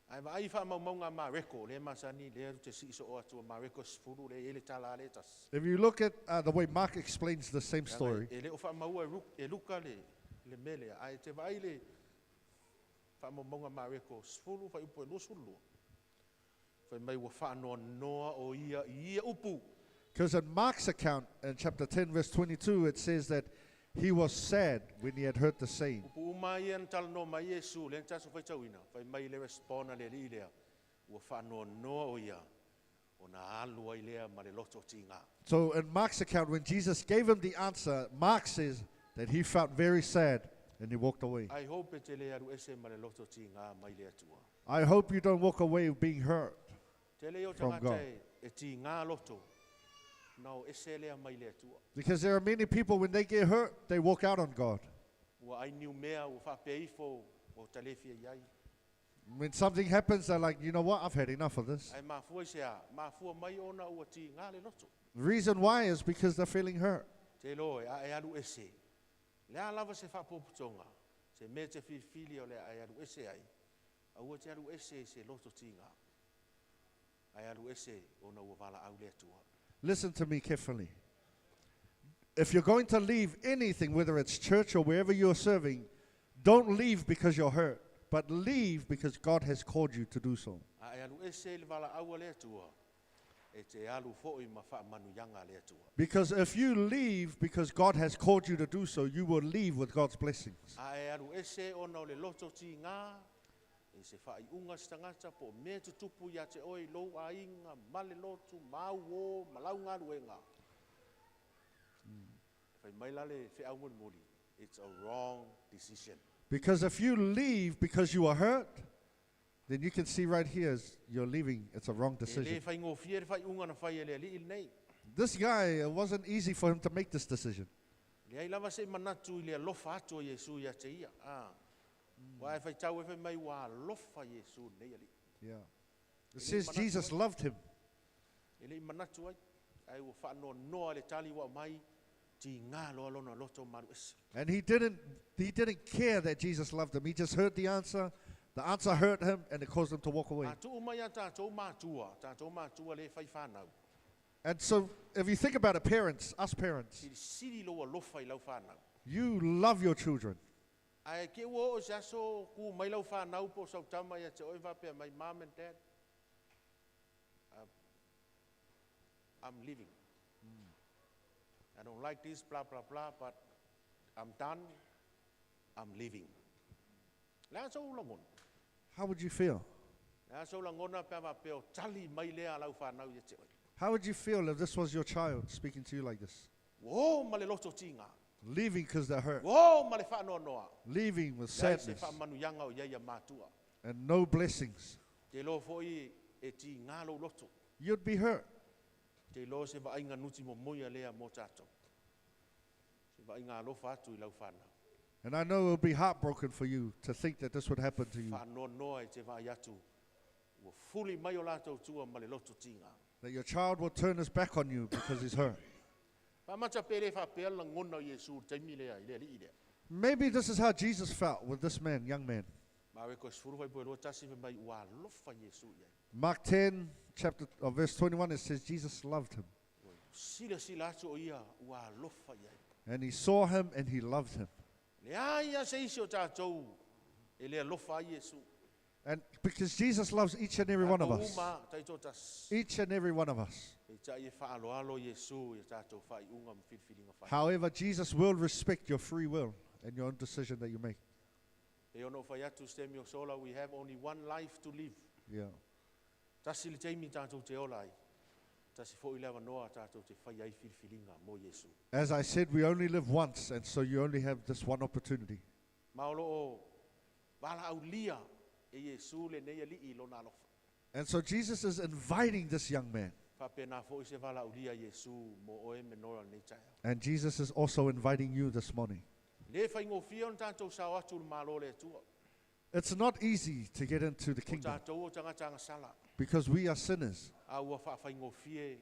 Ai mai wha mau maunga mareko, le masani, le te si so o atua mareko sfuru, le ele tala le tas. If you look at the way Mark explains the same story, E le o wha maua e luka le mele, ai te vai le wha mau maunga mareko sfuru, wha upo e no sulu. Wha mai wa wha noa o ia upu. because in Mark's account, in chapter 10, verse 22, it says that he was sad when he had heard the saying. Upu mai an tala no mai Yesu, le taso whai tauina, wha mai le respona le li lea, wa wha noa o ia, o na alu ai lea ma le loto tinga. So in Mark's account, when Jesus gave him the answer, Mark says that he felt very sad and he walked away. I hope e te le aru ese ma le loto tinga mai le atua. I hope you don't walk away being hurt. Te leo From tangata God. e ti ngā loto. Nau ese lea mai le atua. Because there are many people, when they get hurt, they walk out on God. Ua ai niu mea o whapeifo o talefia iai. When something happens, they're like, you know what, I've had enough of this. Ai mafua se a, mafua mai ona ua ti ngā le loto. The reason why is because they're feeling hurt. Te loe, a e alu ese. Lea lava se whapoputonga. Se me te whiwhili o lea ai alu ese ai. A ua te alu ese se loto ti ngā. Ai alu ese ona ua wala au le atua. Listen to me carefully. If you're going to leave anything, whether it's church or wherever you're serving, don't leave because you're hurt, but leave because God has called you to do so. Ai alu ese le wala au le atua. E te alu fo'i ma wha manu yanga le atua. Because if you leave because God has called you to do so, you will leave with God's blessings. Ai alu ese ona o le loto ti ngā. E se whai unga stangata po me te tupu ia te oi lou a inga, male lotu, mau o, malau ngā ruenga. Whai mai lale whi au mori. It's a wrong decision. Because if you leave because you are hurt, then you can see right here as you're leaving, it's a wrong E le decision. whai ngō fia, whai unga na whai ele li il nei. This guy, it wasn't easy for him to make this decision. Le ai lava se manatu i le alofa atu o Yesu ia te ia. Wai whai tau e whai mai wa alofa Yesu nei ali. Yeah. It says Jesus loved him. E le i manatu ai. Ai ua wha noa le tali wa mai. Ti ngā loa lona loto maru ese. And he didn't care that Jesus loved him. He just heard the answer. The answer hurt him and it caused him to walk away. A tu mai a tātou mātua le whai whānau. And so if you think about it, parents, us parents, Siri loa lofa I lau whānau. you love your children. Ai ke ua o se aso ku mai lau whānau po sau tama ia te oi whapea mai mom and dad. I'm leaving. I don't like this, blah, blah, blah, but I'm done. I'm leaving. Lea so ulangon. How would you feel? Lea so ulangona pea whapea o tali mai lea lau whānau ia te oi. How would you feel if this was your child speaking to you like this? Wo ma le loto tinga. Leaving because they're hurt. Wo ma le whanoa noa. Leaving with Ia se sadness whamanu yanga o iaia mātua. and no blessings. Te lo foi e ti ngā lo loto. You'd be hurt. Te lo se va inga nuti mo moia lea mo tātou. Se va inga alofa atu I lau whanau. And I know it would be heartbroken for you to think that this would happen to you. Whanoa noa e te va atu. Ua fuli mai o lātou tua ma le loto tinga. That your child will turn his back on you because he's hurt. Pamata pere whapea la ngona o Yesu taimi lea I lea li I lea. Maybe this is how Jesus felt with this man, young man. Ma weko sfuru vai poe loa tasi mai ua alofa Yesu iai. Mark 10, verse 21, it says Jesus loved him. Sila sila atu o ia ua alofa iai. And he saw him and he loved him. Lea ia se isi o tātou e lea alofa ai Yesu. And because Jesus loves each and every one of us. Uma taito tas. Each and every one of us. E tai e whaaloalo Yesu e tātou whai unga mwhirwhiringa whai. However, Jesus will respect your free will and your own decision that you make. E ono whai atu stemio sola, we have only one life to live. Yeah. Tasi le teimi tātou te ola ai. Tasi fo I lewa noa tātou te whai ai whirwhiringa mo Yesu. As I said, we only live once, and so you only have this one opportunity. Maolo o wala au e Yesu le nei ali I lona alofa. And so Jesus is inviting this young man. Whapena fo i se wala ulia Yesu mo oe menora nei tai. And Jesus is also inviting you this morning. Le whaingo fia on tātou sao atu malo le atua. It's not easy to get into the O kingdom tātou o tangata sala. because we are sinners. A ua whaingo fie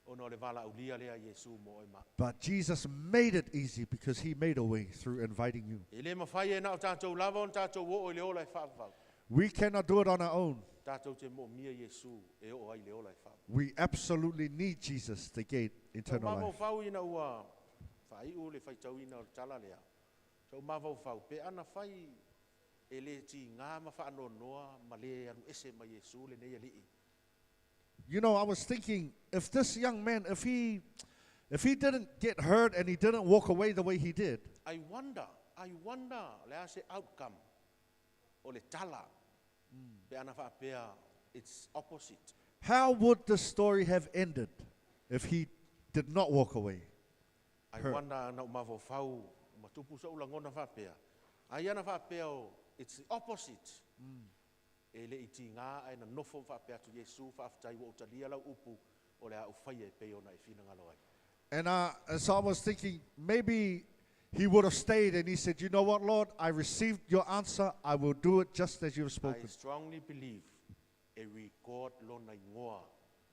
ono le wala ulia lea Yesu mo oe ma. But Jesus made it easy because he made a way through inviting you. E le mawhai e na o tātou lava on tātou o le ola e whawau. We cannot do it on our own. Tātou te mo mia Yesu e o ai le ola e whawau. We absolutely need Jesus to gain eternal Tau life. mawau ina ua whai u le whaitau ina o tala lea. Tau mawau whau pe ana whai e le ti ngā ma whaano noa ma le anu ese ma Yesu le nei alii. You know, I was thinking, if this young man, if he didn't get hurt and he didn't walk away the way he did, I wonder le ase outcome o le tala. Pe ana whaapea, it's opposite. how would the story have ended if he did not walk away? I Hurt. wonder na umavo whau matupu sa ulangona whaapea. Ai ana whaapea o, it's the opposite. E le iti ngā ai na nofo whaapea tu Yesu whaafitai wa utalia lau upu o le a ufai e peo na e whina ngalo ai. And so I was thinking, maybe he would have stayed and he said, you know what, Lord, I received your answer. I will do it just as you have I spoken. strongly believe e record lona ingoa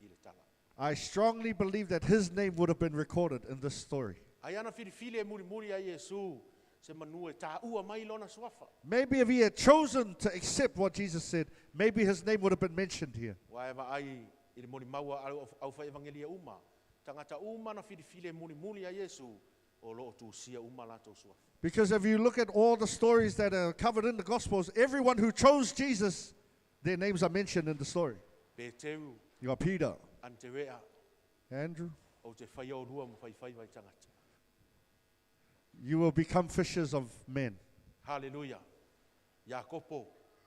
I le tala. I strongly believe that his name would have been recorded in this story. Ai ana whiriwhile e muri muri a Yesu se manu e tā ua mai lona swafa. Maybe if he had chosen to accept what Jesus said, maybe his name would have been mentioned here. Waewa ai I le moni maua au wha evangelia uma. Tangata uma na whiriwhile e muri muri a Yesu o loo tu sia uma lato swafa. Because if you look at all the stories that are covered in the Gospels, everyone who chose Jesus, their names are mentioned in the story. Peteru, You got Peter, Anterea, Andrew. o te whai o rua mo whai vai tangata. You will become fishers of men. Hallelujah. Jakopo,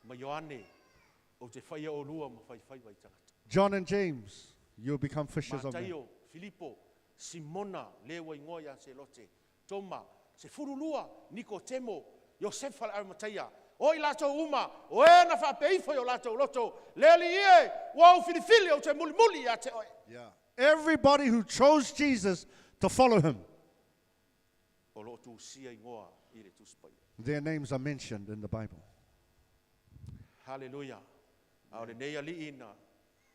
ma Ioane, o te whai o rua mo whai vai tangata. John and James, you'll become fishers of men. Mateo, Filippo, Simona, lewa ingoia se lote. Toma, se furulua, Nicotemo, Josefa Arimatea. Oi lato uma, o e na whapeifo o lato loto. Leli ie, wau filifili o te muli muli a te oi. Yeah. Everybody who chose Jesus to follow him, O lo tu sia ingoa I le tuspai. their names are mentioned in the Bible. Hallelujah. Ao le nei ali ina.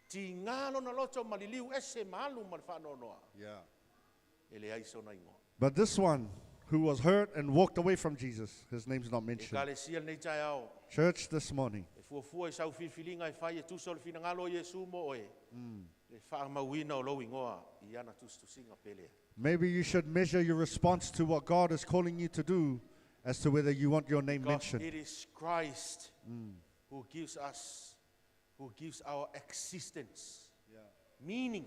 Ti ngalo na loto maliliu ese malu man whanonoa. Yeah. E le aiso na ingoa. But this one who was hurt and walked away from Jesus, his name's not E mentioned. kale sia nei tai ao. Church, this morning, E fuafua e sau fifilinga e whai e tuso le fina ngalo Yesu mo oe. Le whaamauina o lo ingoa I ana tustusinga pelea. maybe you should measure your response to what God is calling you to do as to whether you want your name Because mentioned. it is Christ who gives our existence meaning.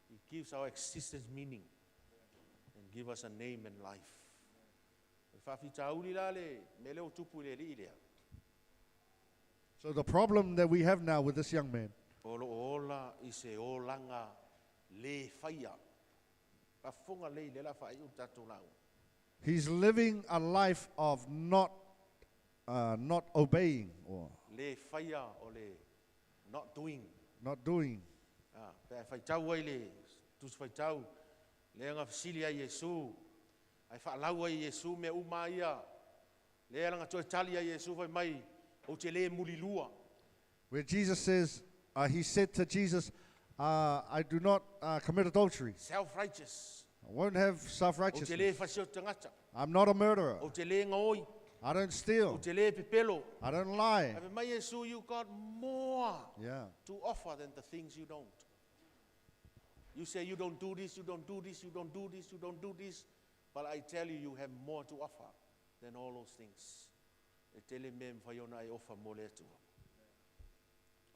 He gives our existence meaning and give us a name and life. Whawhitauri la le, me leo tupu le li lea. So the problem that we have now with this young man, Olo ola I se olanga le whaia. Pafunga le lela whai un tatu lau. he's living a life of not obeying or Le whaia o le not doing. not doing. Pe whaitau ai le, tus whaitau. Le anga fasili ai Yesu. Ai whaalau ai Yesu me uma ia. Le anga toi tali ai Yesu vai mai. O te le mulilua. Where Jesus says, he said to Jesus, I do not commit adultery. Self-righteous. I won't have O te le self-righteousness. whasio tangata. I'm not a murderer. O te le ngaoi. I don't O steal. te le pepelo. I don't lie. Ave mai Yesu, you got more Yeah. to offer than the things you don't. You say you don't do this, you don't do this, you don't do this, you don't do this. But I tell you, you have more to offer than all those things. E tele me mwhaiona e offer mo le atua.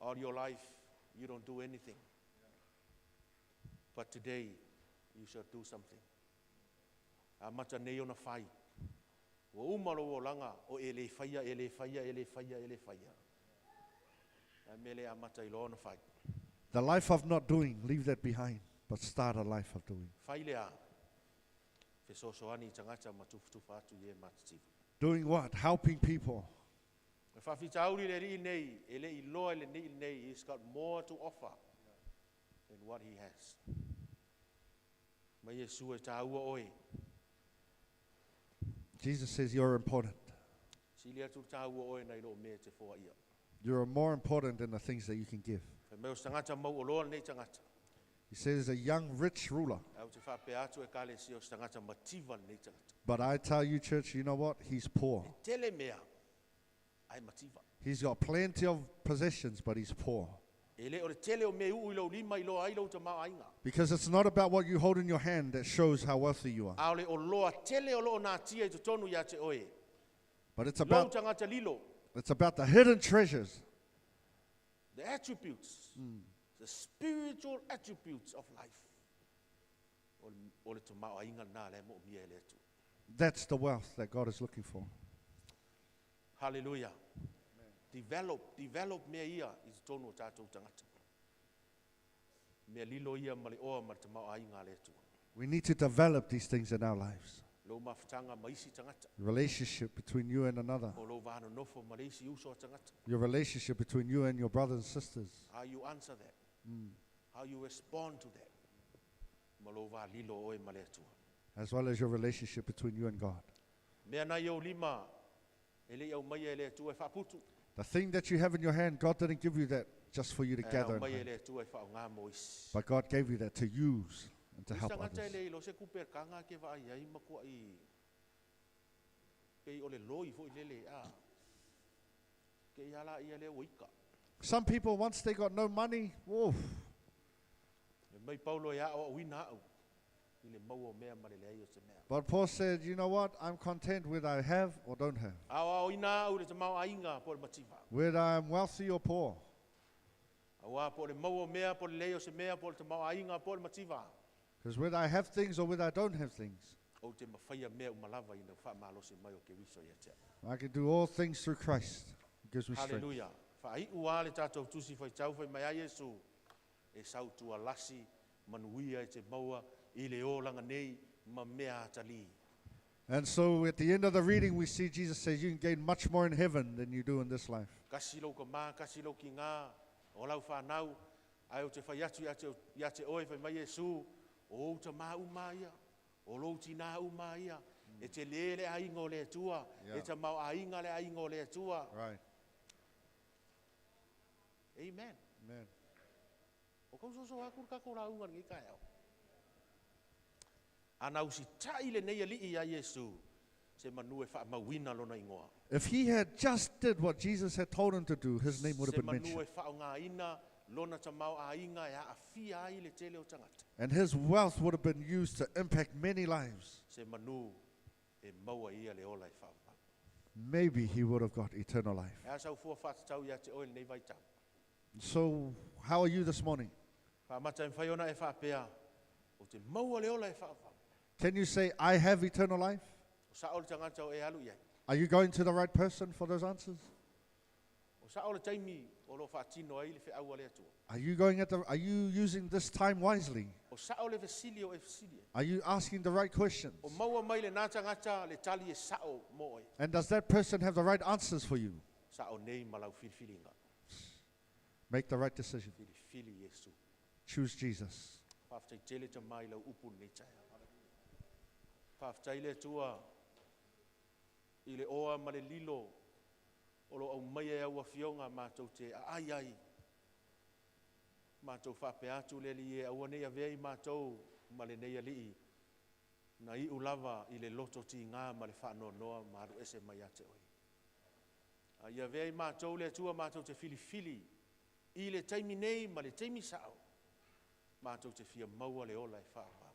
All your life, you don't do anything. But today, you shall do something. A mata nei ona whai. Wa umaro o langa o e le whaia, e le whaia, e le whaia, e le whaia. A mele a mata I lo ona whai. The life of not doing, leave that behind, but start a life of doing. Whai lea. Fesosoani tangata matufutufa atu ye matitivu. Doing what? Helping people. E whawhitauri le ri nei, e le I loa le ni nei, he's got more to offer and what he has. Ma Yesu e tāua oe. Jesus says you're important. Sili atu tāua oe nei lo me te fōa ia. You're more important than the things that you can give. Whai meo tangata mau o loa nei tangata. He says a young rich ruler. Au te whapea atu e kāle si o tangata mativa nei tangata. But I tell you, church, you know what? He's poor. E tele mea, ai mativa. He's got plenty of possessions, but he's poor. E le o le tele o me uu ilo lima ilo ai lo te mau ainga. Because it's not about what you hold in your hand that shows how wealthy you are. Au le o loa tele o loo nā tia I te tonu ia te oe. But it's Lo about tangata lilo, the hidden treasures. the attributes, the spiritual attributes of life. O le te mau ainga nā le mo mia le atu. That's the wealth that God is looking for. Hallelujah. Develop mea ia I te tonu o tātou tangata. Mea lilo ia ma le oa ma te mau ainga le atu. We need to develop these things in our lives. Lo mawhitanga ma isi tangata. Relationship between you and another. O lo vāna nofo ma le isi uso a tangata. Your relationship between you and your brothers and sisters. How you answer that. How you respond to that. Ma lo vā lilo oe ma le atua. As well as your relationship between you and God. Mea nai au lima, e le au mai e le atua e whaputu. The thing that you have in your hand, God didn't give you that just for you to gather. Au mai e In le atua e whao ngā mo isi. but God gave you that to use and to help Tangata e others. le ilo se kuper kanga ke wa ai ai makua I. Kei o le loi fo I lele a. Kei ala I le wika. Some people, once they got no money, woof, E mai paulo e a o wina au. I le mau o mea ma le lei o se mea. but Paul said, you know what? I'm content whether I have or don't have. Au ina au le te mau ainga po le mativa. Whether I'm wealthy or poor. Au po le mau o mea po le lei o se mea po le te mau ainga po le mativa. Because whether I have things or whether I don't have things, O te mawhaia mea umalava I na wha malose mai o ke wiso ia tea. I can do all things through Christ. Who gives me strength. Hallelujah. Whai ua le tātou tusi whai tau whai mai a Yesu. E sau tua lasi manuia e te maua I le o langa nei ma mea atali. And so at the end of the reading, we see Jesus says you can gain much more in heaven than you do in this life. Kasi lau ka mā, kasi lau ki ngā, o lau whanau, ai o te whai atu ia te oe whai mai Yesu, o ta mā uma ia, o lo tina uma ia, e te lele a ingo le tua, Yeah. e te mau a inga le a ingo le tua. Right. Amen. Amen. O kau soso aku ka ko la unga ngi kai au. Ana usi tai le nei ali ia Yesu, se manu e wha mawina lona ingoa. If he had just did what Jesus had told him to do, his name would have been Se manu mentioned. e wha o ngā ina, lona ta mau a inga e a fia ai le tele o tangata. And his wealth would have been used to impact many lives. Se manu e maua ia le ola e wha. Maybe he would have got eternal life. E asau fua whatatau ia te oil nei vai tau. So, how are you this morning? Wha mata e whai ona e wha pea, o te maua le ola e wha. Can you say, I have eternal life? O sa ole tangata o e alu iai. Are you going to the right person for those answers? O sa ole taimi o lo whaatino ai le whi aua le atua. Are you using this time wisely? O sa ole vesili o e vesili. Are you asking the right questions? O maua mai le nā tangata le tali e sao mo e. And does that person have the right answers for you? Sa o nei malau whiriwhiringa. Make the right decision. Whiriwhiri Yesu. Choose Jesus. Whaftai tele ta mai lau upu nei taia. Whaftai le tua I le oa ma le lilo o lo au mai e au a fionga mātou te ai ai. Mātou whape atu le li e au nei a vei mātou ma le nei a lii. Na I ulava I le loto ti ngā ma le whanoa noa maru ese mai a te oi. A ia vei mātou le tua mātou te whiriwhiri I le taimi nei ma le taimi sao. Mātou te fia maua le ola e whaapa.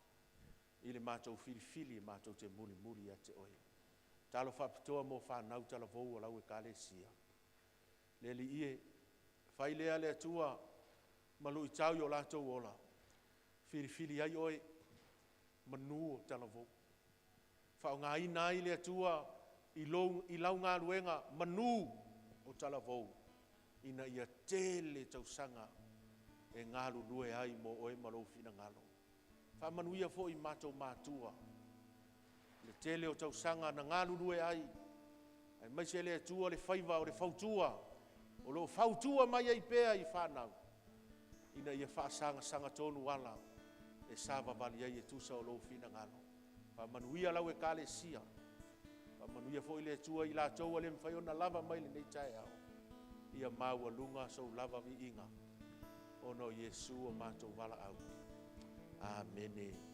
I le mātou whiriwhiri mātou te muri muri a te oi. Talo whapitoa mō whanau tala vou o lau e kāle sia. Le li ie, whai lea le atua, malu I tau I o lātou ola. Whiriwhiri ai oi, manu o tala vou. Whao ngā ina I le atua, I lau ngā ruenga, manu o tala vou. Ina ia tele tausanga, e ngālu lue ai mo oe malo whina ngalo. Wha manuia fo I mātou mātua. Le tele o tausanga na ngālu lue ai. Ai mai se le atua le whaiva o le whautua. O lo whautua mai ai pēa I whanau. ina ia whaasanga tonu wala e sava vali ai e tusa o lou fina ngalo. Pa manuia lau e kale sia. Pa manuia fo ile tua i la toua le mwhai ona lava mai le nei tae au. Ia maua lunga so lava vi inga. Ono Yesu o mātou wala au. Amen.